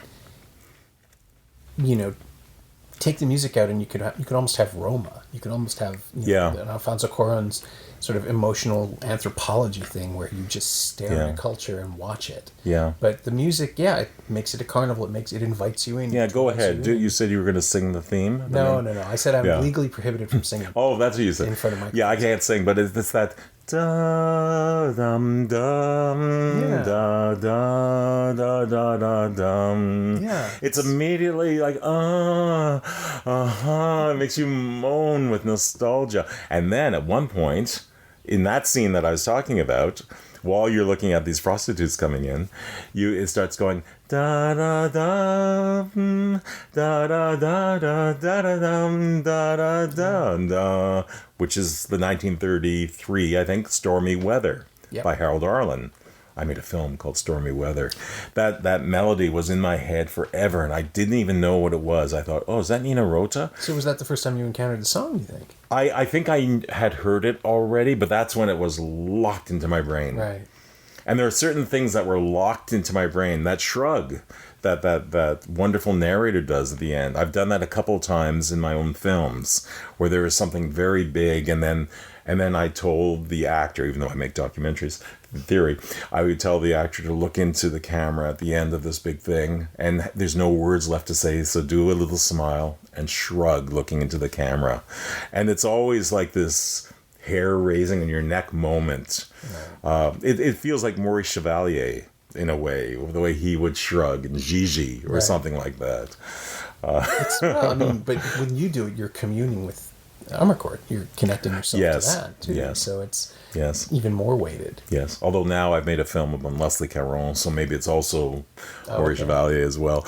take the music out and you could almost have Roma. You could almost have Alfonso Cuarón's sort of emotional anthropology thing where you just stare at a culture and watch it. Yeah. But the music, it makes it a carnival. It invites you in. Yeah, go ahead. You said you were going to sing the theme? No. I said I'm legally prohibited from singing. Oh, that's what you said. In front of my... Yeah, I can't sing, but it's that... Da dum dum da da da da da dum. Yeah. It's immediately like it makes you moan with nostalgia. And then at one point in that scene that I was talking about, while you're looking at these prostitutes coming in, it starts going Da da da da da da da da da da da, which is the 1933, I think, Stormy Weather by Harold Arlen. I made a film called Stormy Weather. That melody was in my head forever, and I didn't even know what it was. I thought, oh, is that Nina Rota? So was that the first time you encountered the song, you think? I think I had heard it already, but that's when it was locked into my brain. Right. And there are certain things that were locked into my brain. That shrug that wonderful narrator does at the end. I've done that a couple of times in my own films, where there is something very big, and then I told the actor, even though I make documentaries, in theory, I would tell the actor to look into the camera at the end of this big thing, and there's no words left to say, so do a little smile and shrug looking into the camera. And it's always like this hair raising in your neck moment. Right. It feels like Maurice Chevalier in a way, the way he would shrug, and Gigi or something like that. But when you do it, you're communing with Amarcord. You're connecting yourself to that too. Yes. So it's even more weighted. Yes. Although now I've made a film on Leslie Caron, so maybe it's also Maurice Chevalier as well.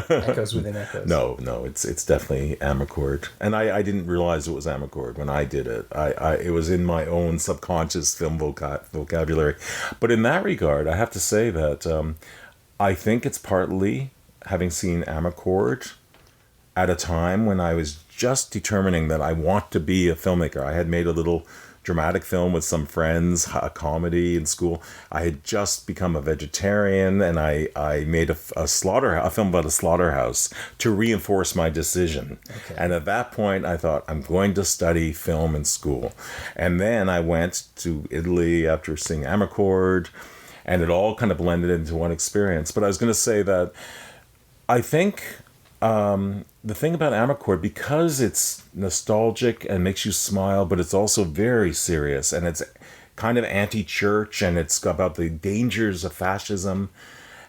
Echoes within echoes. No, it's definitely Amarcord. And I didn't realize it was Amarcord when I did it. It was in my own subconscious film vocabulary. But in that regard, I have to say that I think it's partly having seen Amarcord at a time when I was just determining that I want to be a filmmaker. I had made a little dramatic film with some friends, a comedy in school. I had just become a vegetarian, and I made a film about a slaughterhouse to reinforce my decision. Okay. And at that point, I thought, I'm going to study film in school. And then I went to Italy after seeing Amarcord, and it all kind of blended into one experience. But I was going to say that I think the thing about Amarcord, because it's nostalgic and makes you smile, but it's also very serious, and it's kind of anti-church, and it's about the dangers of fascism,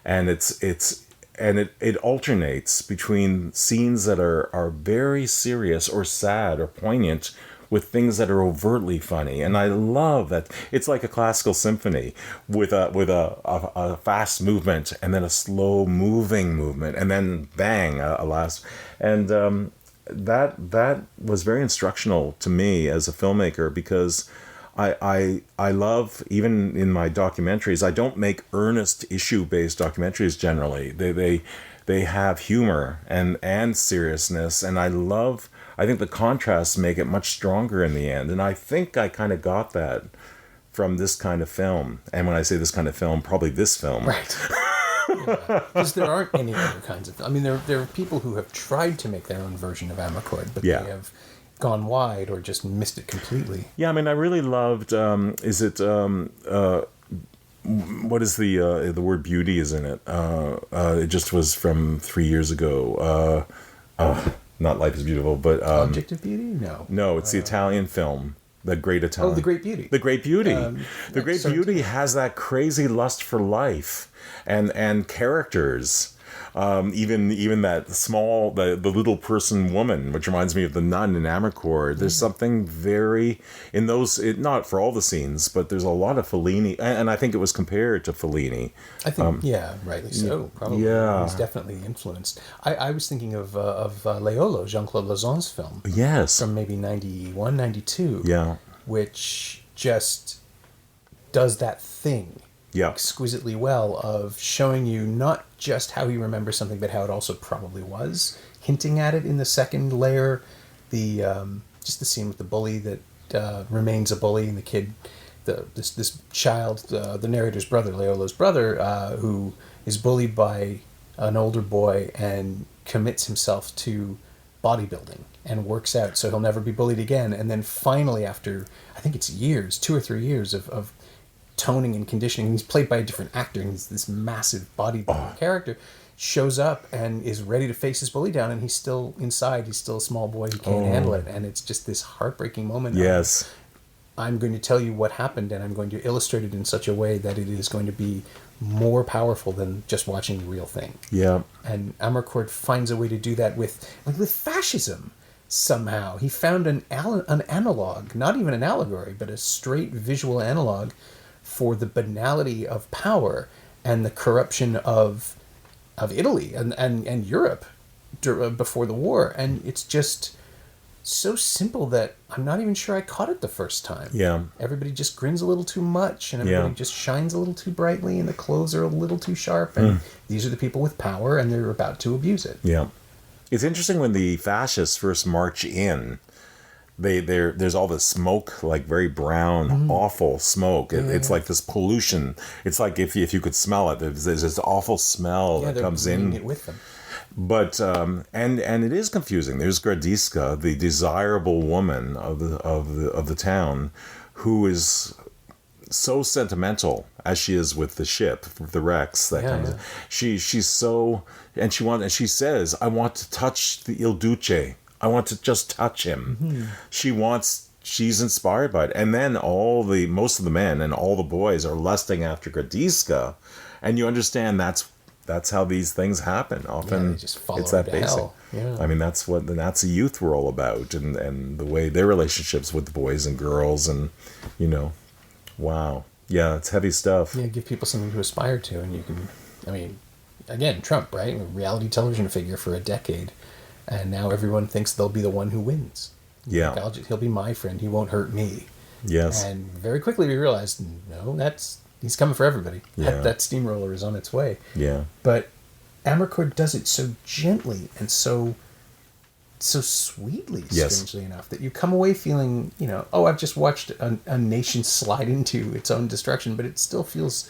and it alternates between scenes that are very serious or sad or poignant with things that are overtly funny. And I love that it's like a classical symphony with a fast movement and then a slow moving movement and then bang, a last. And that was very instructional to me as a filmmaker, because I love, even in my documentaries, I don't make earnest issue-based documentaries generally. They have humor and seriousness, and I think the contrasts make it much stronger in the end. And I think I kind of got that from this kind of film. And when I say this kind of film, probably this film. Right. Because there aren't any other kinds of... I mean, there are people who have tried to make their own version of Amarcord, but they have gone wide or just missed it completely. Yeah, I mean, I really loved... what is the word beauty is in it? It just was from 3 years ago. Not Life is Beautiful, but... Object of Beauty? No, it's the Italian film. The Great Italian. Oh, The Great Beauty. The Great Beauty. The Great Beauty has that crazy lust for life and characters. Even that small, the little person woman, which reminds me of the nun in Amarcord. There's something very, in those, not for all the scenes, but there's a lot of Fellini, and I think it was compared to Fellini. I think, rightly so, probably. Yeah. He's definitely influenced. I was thinking of Leolo, Jean-Claude Lauzon's film. Yes. From maybe 91, 92. Yeah. Which just does that thing. Yeah. Exquisitely well of showing you not just how he remembers something, but how it also probably was, hinting at it in the second layer. Just the scene with the bully that remains a bully, and the kid, this child, the narrator's brother, Leolo's brother, who is bullied by an older boy and commits himself to bodybuilding and works out so he'll never be bullied again. And then finally, after I think it's years, 2 or 3 years of toning and conditioning, and he's played by a different actor, and he's this massive bodybuilding character, shows up and is ready to face his bully down, and he's still inside, he's still a small boy, he can't handle it, and it's just this heartbreaking moment. Yes. I'm going to tell you what happened, and I'm going to illustrate it in such a way that it is going to be more powerful than just watching the real thing. Yeah. And Amarcord finds a way to do that with fascism. Somehow he found an analog, not even an allegory, but a straight visual analog for the banality of power and the corruption of Italy and Europe before the war, and it's just so simple that I'm not even sure I caught it the first time. Yeah. Everybody just grins a little too much, and everybody just shines a little too brightly, and the clothes are a little too sharp, and these are the people with power, and they're about to abuse it. Yeah. It's interesting when the fascists first march in, there's all this smoke, like very brown, awful smoke. It's like this pollution. It's like if you could smell it, there's this awful smell that comes in. It with them. But and it is confusing. There's Gradiska, the desirable woman of the town, who is so sentimental as she is with the ship, the Rex that comes. Yeah. She's so, and she says, I want to touch the Il Duce. I want to just touch him. She's inspired by it. And then most of the men and all the boys are lusting after Gradiska, and you understand that's how these things happen. Often they just follow it's that basic. Hell. Yeah. I mean, that's what the Nazi youth were all about, and the way their relationships with the boys and girls, and wow. Yeah, it's heavy stuff. Yeah, give people something to aspire to, and you can, again, Trump, right? A reality television figure for a decade, and now everyone thinks they'll be the one who wins. Yeah. Like, he'll be my friend, he won't hurt me. Yes. And very quickly we realized, no, he's coming for everybody. Yeah. That steamroller is on its way. Yeah. But Amarcord does it so gently and so sweetly, strangely enough, that you come away feeling, I've just watched a nation slide into its own destruction, but it still feels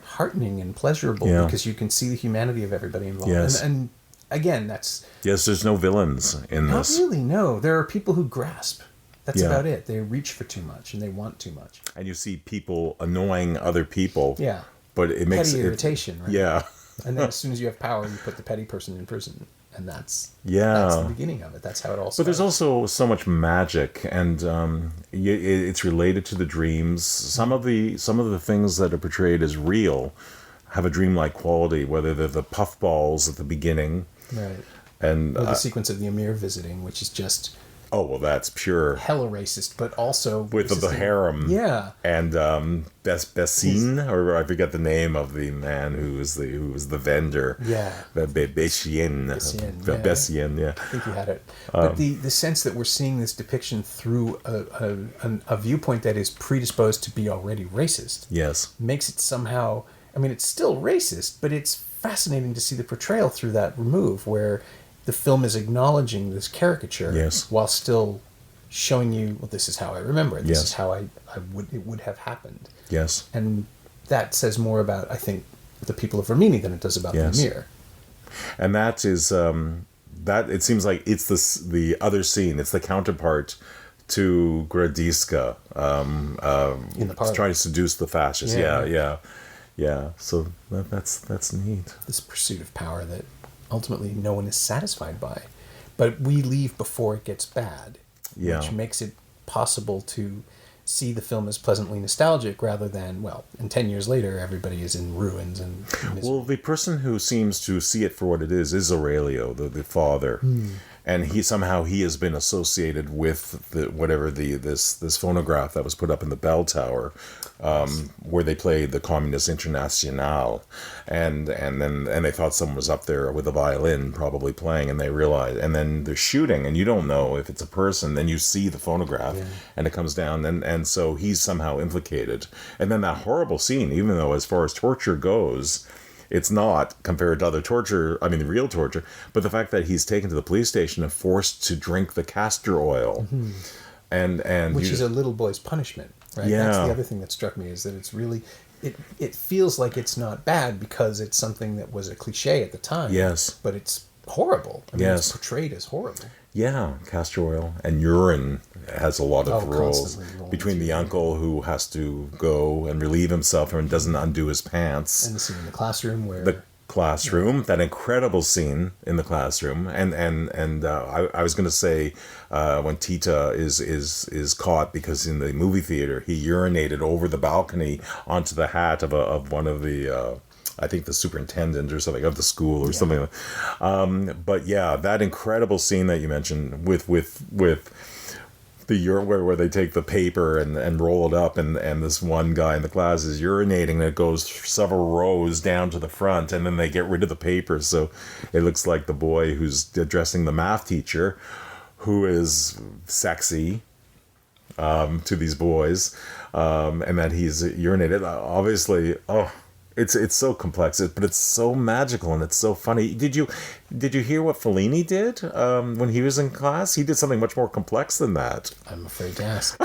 heartening and pleasurable because you can see the humanity of everybody involved. Yes. And again, that's... Yes, there's no villains in this. Not really, no. There are people who grasp. That's about it. They reach for too much, and they want too much. And you see people annoying other people. Yeah. But it makes petty irritation, right? Yeah. And then as soon as you have power, you put the petty person in prison. And that's the beginning of it. That's how it all starts. But there's also so much magic, and it's related to the dreams. Some of the things that are portrayed as real have a dreamlike quality, whether they're the puffballs at the beginning. Right. And or the sequence of the Emir visiting, which is just... Oh, well, that's pure... hella racist, but also... With the harem. Yeah. And Bessin, or I forget the name of the man who was the vendor. Yeah. Bessien, yeah. I think you had it. But the sense that we're seeing this depiction through a viewpoint that is predisposed to be already racist... Yes. Makes it somehow... it's still racist, but it's fascinating to see the portrayal through that remove, where... the film is acknowledging this caricature while still showing you, well, this is how I remember it. This is how it would have happened. Yes. And that says more about, I think, the people of Rimini than it does about the Emir. And that is, that it seems like it's the other scene. It's the counterpart to Gradiska in the park, trying to seduce the fascists. Yeah. So that's neat. This pursuit of power that ultimately no one is satisfied by, but we leave before it gets bad, which makes it possible to see the film as pleasantly nostalgic rather than, and 10 years later everybody is in ruins and misery. Well, the person who seems to see it for what it is Aurelio, the father. And he has been associated with this phonograph that was put up in the bell tower, where they played the Communist Internationale, and they thought someone was up there with a violin probably playing, and they realized, and then they're shooting, and you don't know if it's a person. Then you see the phonograph, and it comes down, and so he's somehow implicated. And then that horrible scene, even though as far as torture goes, it's not compared to other torture, the real torture, but the fact that he's taken to the police station and forced to drink the castor oil. And which is a little boy's punishment, right? Yeah. That's the other thing that struck me, is that it's really, it feels like it's not bad because it's something that was a cliche at the time. Yes. But it's horrible. It's portrayed as horrible. Yeah, castor oil and urine has a lot of roles between the uncle who has to go and relieve himself and doesn't undo his pants. And the scene in the classroom where... that incredible scene in the classroom. And I was going to say, when Tita is caught because in the movie theater, he urinated over the balcony onto the hat of one of the... I think the superintendent or something of the school or something like that. But yeah, that incredible scene that you mentioned with where they take the paper and roll it up, and this one guy in the class is urinating, and it goes several rows down to the front, and then they get rid of the paper, so it looks like the boy who's addressing the math teacher, who is sexy to these boys, and that he's urinated. Obviously, it's so complex, but it's so magical and it's so funny. Did you hear what Fellini did when he was in class? He did something much more complex than that. I'm afraid to ask.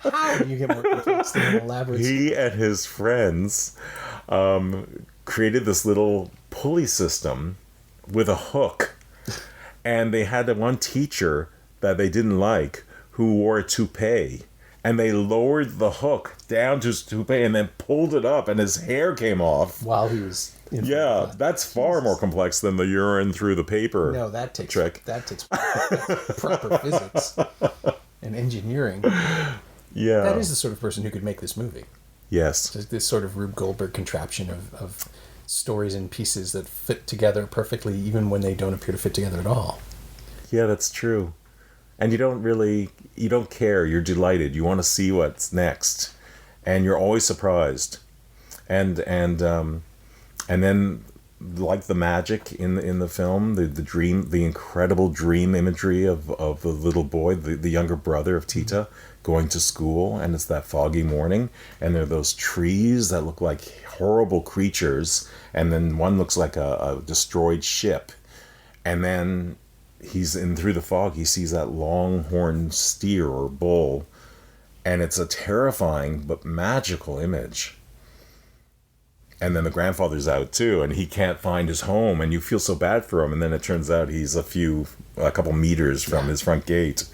How do you get more complex than an elaborate? He and his friends created this little pulley system with a hook, and they had one teacher that they didn't like who wore a toupee. And they lowered the hook down to his toupee and then pulled it up, and his hair came off. While he was in that's far more complex than the urine through the paper. No, that takes trick. That takes proper physics and engineering. Yeah. That is the sort of person who could make this movie. Yes. This sort of Rube Goldberg contraption of stories and pieces that fit together perfectly, even when they don't appear to fit together at all. Yeah, that's true. And you don't care. You're delighted. You want to see what's next, and you're always surprised, and then, like the magic in the film, the dream, the incredible dream imagery of the little boy, the younger brother of Tita, going to school, and it's that foggy morning, and there are those trees that look like horrible creatures, and then one looks like a destroyed ship, and then he's in through the fog, he sees that longhorn steer or bull, and it's a terrifying but magical image. And then the grandfather's out too, and he can't find his home, and you feel so bad for him, and then it turns out he's a couple meters from his front gate.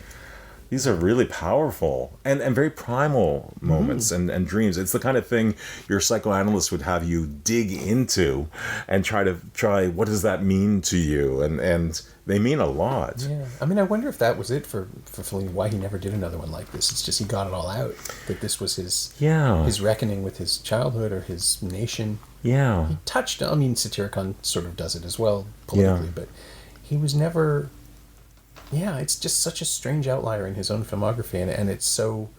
These are really powerful and very primal moments and dreams. It's the kind of thing your psychoanalyst would have you dig into and try what does that mean to you, and they mean a lot. Yeah, I mean, I wonder if that was it for Fellini, why he never did another one like this. It's just he got it all out, that this was his reckoning with his childhood or his nation. Yeah. He touched, I mean, Satyricon sort of does it as well politically, but he was never... Yeah, it's just such a strange outlier in his own filmography, and it's so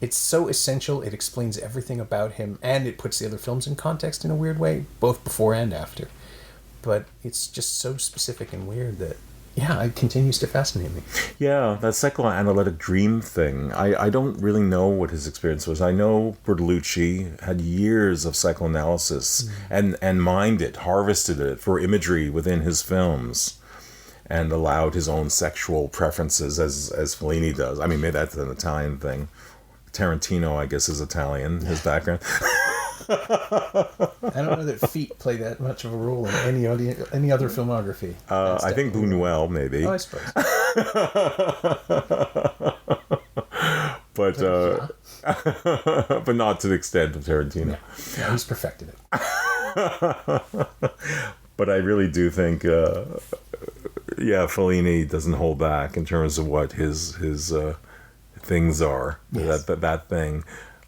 essential. It explains everything about him, and it puts the other films in context in a weird way, both before and after. But it's just so specific and weird that, it continues to fascinate me. Yeah, that psychoanalytic dream thing. I don't really know what his experience was. I know Bertolucci had years of psychoanalysis and mined it, harvested it for imagery within his films, and allowed his own sexual preferences as Fellini does. I mean, maybe that's an Italian thing. Tarantino, I guess, is Italian, his background. I don't know that feet play that much of a role in any other filmography. I think Buñuel, maybe. Oh, I suppose. But not to the extent of Tarantino. Yeah, he's perfected it. But I really do think... Fellini doesn't hold back in terms of what his things are. Yes. That thing.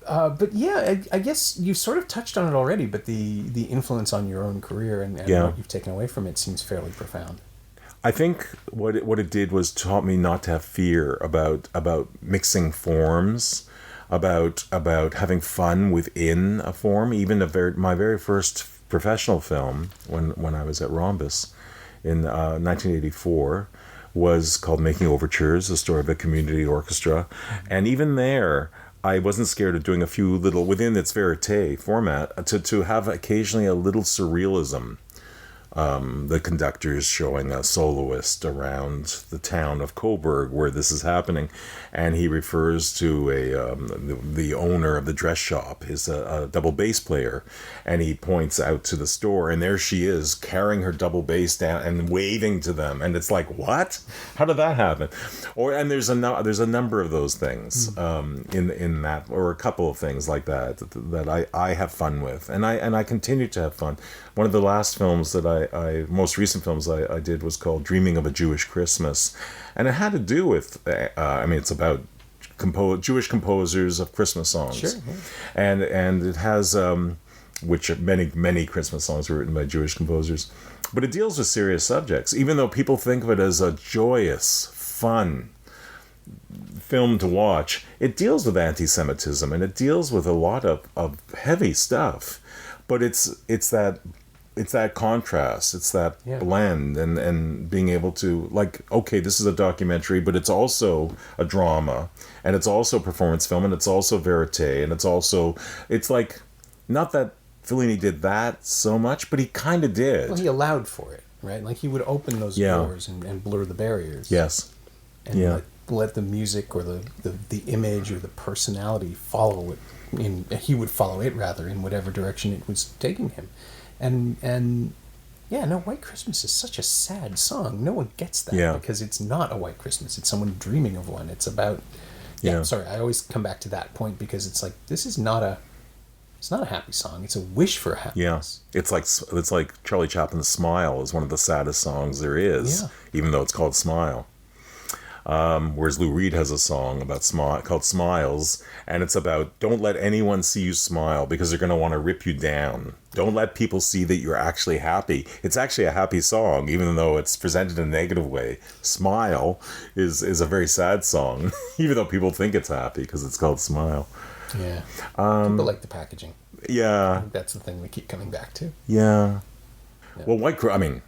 But I guess you sort of touched on it already. But the influence on your own career and what you've taken away from it seems fairly profound. I think what it did was taught me not to have fear about mixing forms, about having fun within a form. Even my very first professional film when I was at Rhombus in 1984 was called Making Overtures, the story of a community orchestra. And even there, I wasn't scared of doing a few little, within its verite format, to have occasionally a little surrealism. The conductor's showing a soloist around the town of Coburg where this is happening, and he refers to the owner of the dress shop is a double bass player, and he points out to the store, and there she is carrying her double bass down and waving to them, and it's like, what? How did that happen? And there's a number of those things in that, or a couple of things like that I have fun with, and I continue to have fun. One of the last films that most recent films I did was called Dreaming of a Jewish Christmas. And it had to do with, it's about Jewish composers of Christmas songs. Sure. Yeah. And it has, which many Christmas songs were written by Jewish composers. But it deals with serious subjects, even though people think of it as a joyous, fun film to watch. It deals with anti-Semitism, and it deals with a lot of heavy stuff, but it's that contrast, it's that blend, and being able to, like, okay, this is a documentary, but it's also a drama, and it's also performance film, and it's also verite, and it's like, not that Fellini did that so much, but he kind of did. Well, he allowed for it, right? Like, he would open those doors and blur the barriers. Yes. And let the music or the image or the personality follow it. He would follow it, rather, in whatever direction it was taking him. And White Christmas is such a sad song. No one gets that because it's not a White Christmas. It's someone dreaming of one. It's about... Sorry, I always come back to that point because it's like, this is not a... It's not a happy song. It's a wish for happiness. Yeah, it's like Charlie Chaplin's "Smile" is one of the saddest songs there is, even though it's called "Smile." Whereas Lou Reed has a song called "Smiles," and it's about, don't let anyone see you smile because they're going to want to rip you down. Don't let people see that you're actually happy. It's actually a happy song, even though it's presented in a negative way. "Smile" is a very sad song, even though people think it's happy because it's called "Smile." Yeah. People like the packaging. Yeah. I think that's the thing we keep coming back to. Yeah. Well, White Christmas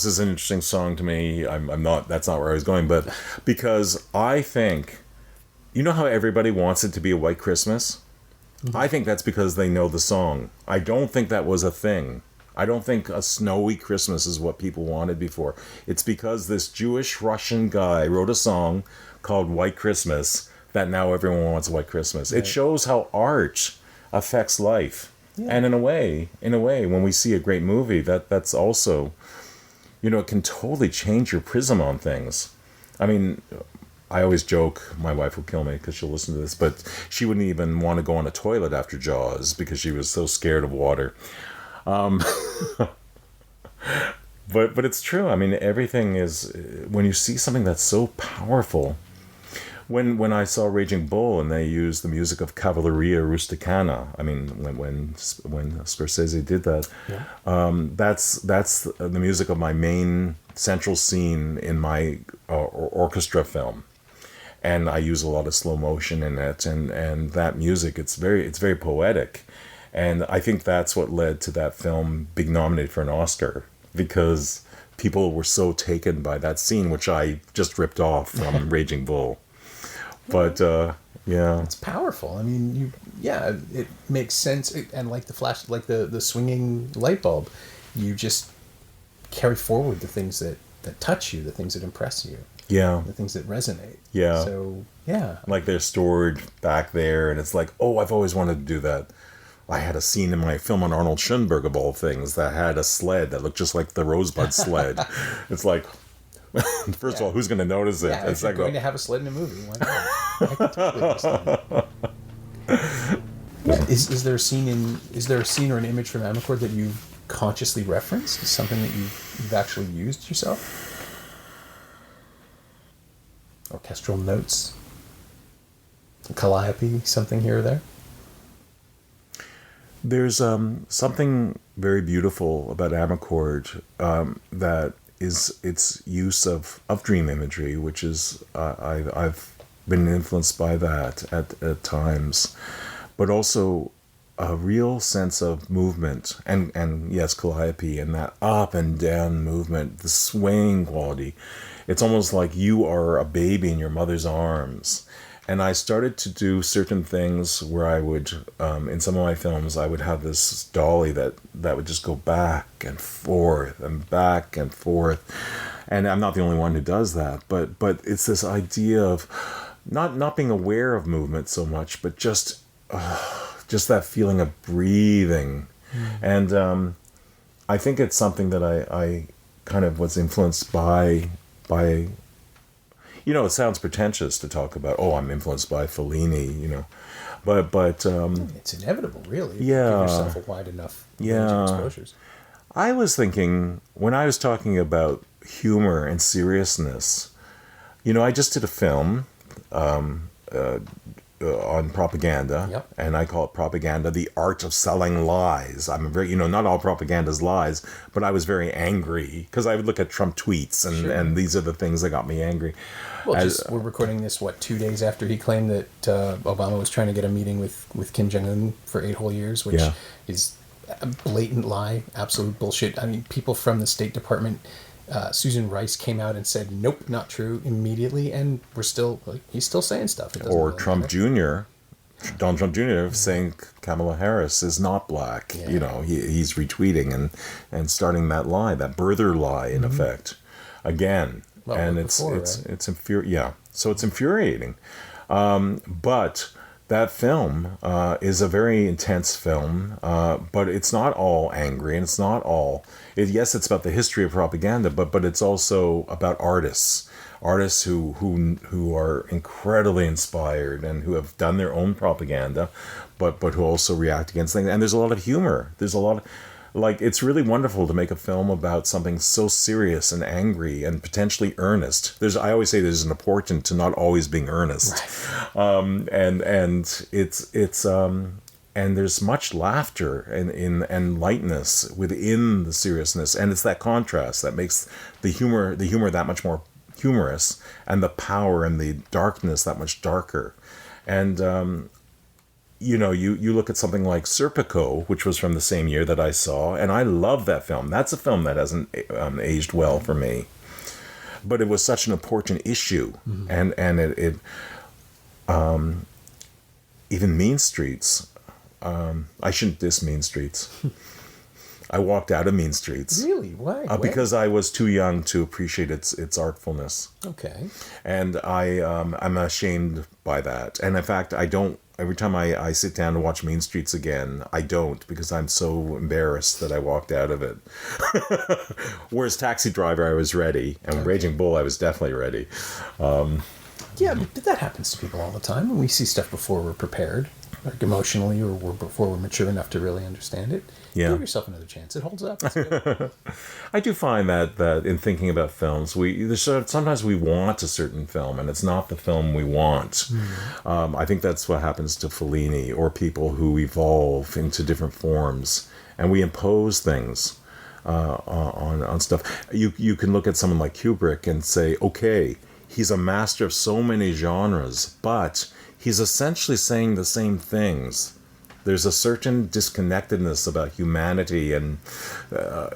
is an interesting song to me. That's not where I was going, but because I think, you know how everybody wants it to be a White Christmas? Mm-hmm. I think that's because they know the song. I don't think that was a thing. I don't think a snowy Christmas is what people wanted before. It's because this Jewish Russian guy wrote a song called White Christmas that now everyone wants a White Christmas. Right. It shows how art affects life. Yeah. And in a way, when we see a great movie, that's also, it can totally change your prism on things. I mean, I always joke, my wife will kill me because she'll listen to this, but she wouldn't even want to go on a toilet after Jaws because she was so scared of water. But it's true. I mean, everything is, when you see something that's so powerful. When I saw Raging Bull and they used the music of Cavalleria Rusticana, I mean, when Scorsese did that, that's the music of my main central scene in my orchestra film, and I use a lot of slow motion in it, and that music, it's very poetic, and I think that's what led to that film being nominated for an Oscar, because people were so taken by that scene, which I just ripped off from Raging Bull. But it's powerful. I mean, it makes sense, and like the flash, like the swinging light bulb, you just carry forward the things that touch you, the things that impress you, the things that resonate. Yeah. So like they're stored back there, and it's like, oh, I've always wanted to do that. I had a scene in my film on Arnold Schoenberg, of all things, that had a sled that looked just like the Rosebud sled. It's like. First of all, who's going to notice it? Yeah, if you're going to have a sled in a movie, why not? I can totally understand. Is there a scene or an image from Amarcord that you've consciously referenced? Is something that you've actually used yourself? Orchestral notes? Calliope, something here or there? There's something very beautiful about Amarcord that is its use of dream imagery, which is I've been influenced by that at times, but also a real sense of movement and yes, Calliope, and that up and down movement, the swaying quality. It's almost like you are a baby in your mother's arms. And I started to do certain things where I would, in some of my films, I would have this dolly that would just go back and forth and back and forth. And I'm not the only one who does that, but it's this idea of not being aware of movement so much, but just that feeling of breathing. And I think it's something that I kind of was influenced by. It sounds pretentious to talk about, I'm influenced by Fellini, but it's inevitable, really. Yeah. Give yourself a wide enough range of exposures. I was thinking, when I was talking about humor and seriousness, I just did a film, on propaganda, Yep. and I call it propaganda, the art of selling lies. I'm very, not all propaganda is lies, but I was very angry because I would look at Trump tweets, and these are the things that got me angry. Well, we're recording this, 2 days after he claimed that Obama was trying to get a meeting with Kim Jong-un for 8 whole years, which is a blatant lie, absolute bullshit. I mean, people from the State Department, Susan Rice came out and said, nope, not true, immediately, and he's still saying stuff. Or really Trump Jr., Donald Trump Jr. saying Kamala Harris is not black. Yeah. He's retweeting and starting that lie, that birther lie, in effect, again. Well, and it's infuriating. So it's infuriating. But that film is a very intense film, but it's not all angry, and it's not all. Yes, it's about the history of propaganda, but it's also about artists who are incredibly inspired and who have done their own propaganda, but who also react against things. And there's a lot of humor. There's a lot of. It's really wonderful to make a film about something so serious and angry and potentially earnest. I always say there's an important to not always being earnest, right. And there's much laughter and lightness within the seriousness, and it's that contrast that makes the humor that much more humorous, and the power and the darkness that much darker, and. You look at something like Serpico, which was from the same year that I saw, and I love that film. That's a film that hasn't aged well for me, but it was such an important issue, and it even Mean Streets. I shouldn't diss Mean Streets. I walked out of Mean Streets. Really? Why? Because I was too young to appreciate its artfulness. Okay. And I'm ashamed by that. And in fact, I don't. Every time I sit down to watch Mean Streets again, I don't, because I'm so embarrassed that I walked out of it. Whereas Taxi Driver, I was ready, and Raging Bull, I was definitely ready. Yeah, but that happens to people all the time. We see stuff before we're prepared, like emotionally, or before we're mature enough to really understand it. Yeah. Give yourself another chance. It holds up. It's good. I do find that in thinking about films, sometimes we want a certain film, and it's not the film we want. I think that's what happens to Fellini, or people who evolve into different forms, and we impose things on stuff. You can look at someone like Kubrick and say, okay, he's a master of so many genres, but he's essentially saying the same things. There's a certain disconnectedness about humanity and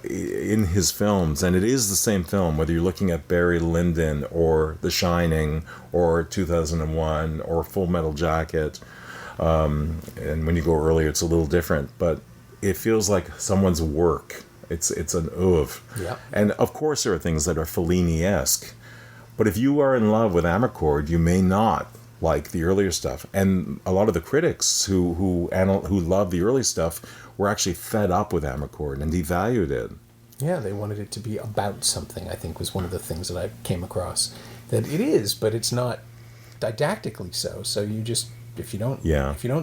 in his films, and it is the same film, whether you're looking at Barry Lyndon or The Shining or 2001 or Full Metal Jacket. And when you go earlier, it's a little different, but it feels like someone's work. It's an oeuvre. Yeah. And of course there are things that are Fellini-esque, but if you are in love with Amarcord, you may not like the earlier stuff. And a lot of the critics who loved the early stuff were actually fed up with Amarcord and devalued it. Yeah, they wanted it to be about something, I think, was one of the things that I came across. That it is, but it's not didactically so. So you just, if you don't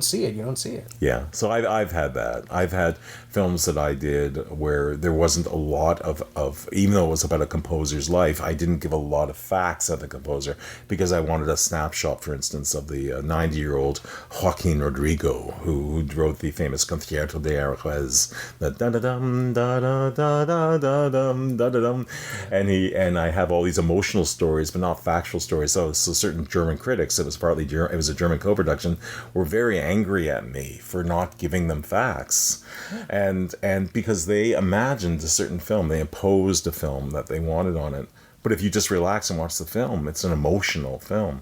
see it, you don't see it. Yeah, so I've had that. I've had films that I did where there wasn't a lot of even though it was about a composer's life, I didn't give a lot of facts of the composer because I wanted a snapshot, for instance, of the 90-year-old Joaquin Rodrigo, who wrote the famous Concierto de Aranjuez, the da-da-dum, da-da-da-da-da-dum, da-da-dum. And I have all these emotional stories, but not factual stories. So certain German critics, it was a German co-production, were very angry at me for not giving them facts. And because they imagined a certain film, they imposed a film that they wanted on it. But if you just relax and watch the film, it's an emotional film.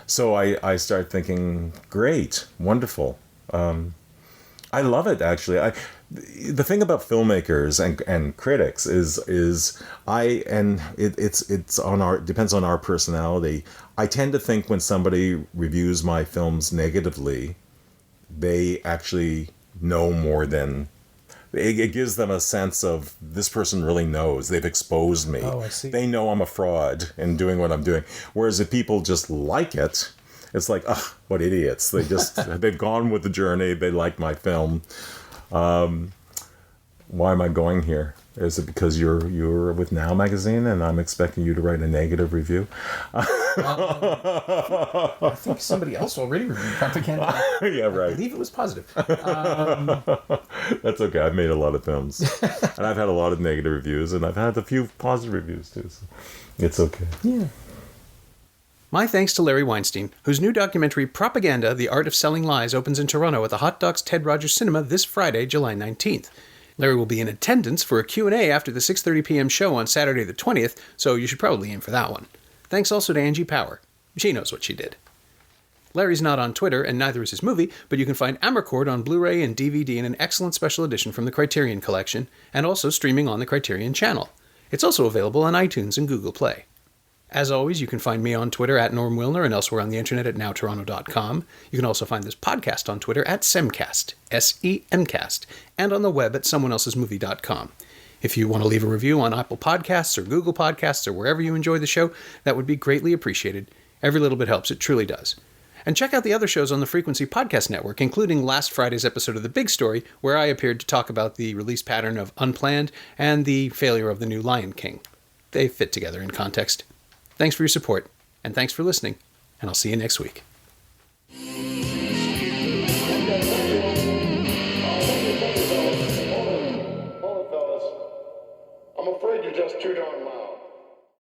So I start thinking, great, wonderful. I love it, actually. The thing about filmmakers and critics is depends on our personality. I tend to think when somebody reviews my films negatively, they actually know more than it gives them a sense of this person really knows. They've exposed me. Oh, I see. They know I'm a fraud in doing what I'm doing. Whereas if people just like it, it's like, what idiots. They've gone with the journey. They like my film. Why am I going here? Is it because you're with Now Magazine and I'm expecting you to write a negative review? I think somebody else already reviewed Propaganda. Yeah, right. I believe it was positive. That's okay. I've made a lot of films. And I've had a lot of negative reviews, and I've had a few positive reviews, too. So it's okay. Yeah. My thanks to Larry Weinstein, whose new documentary Propaganda, The Art of Selling Lies opens in Toronto at the Hot Docs Ted Rogers Cinema this Friday, July 19th. Larry will be in attendance for a Q&A after the 6:30 p.m. show on Saturday the 20th, so you should probably aim for that one. Thanks also to Angie Power. She knows what she did. Larry's not on Twitter, and neither is his movie, but you can find Amarcord on Blu-ray and DVD in an excellent special edition from the Criterion Collection, and also streaming on the Criterion channel. It's also available on iTunes and Google Play. As always, you can find me on Twitter at Norm Wilner and elsewhere on the internet at nowtoronto.com. You can also find this podcast on Twitter at Semcast, S-E-M-Cast, and on the web at someoneelsesmovie.com. If you want to leave a review on Apple Podcasts or Google Podcasts or wherever you enjoy the show, that would be greatly appreciated. Every little bit helps, it truly does. And check out the other shows on the Frequency Podcast Network, including last Friday's episode of The Big Story, where I appeared to talk about the release pattern of Unplanned and the failure of the new Lion King. They fit together in context. Thanks for your support, and thanks for listening, and I'll see you next week. I'm afraid you're just too darn loud.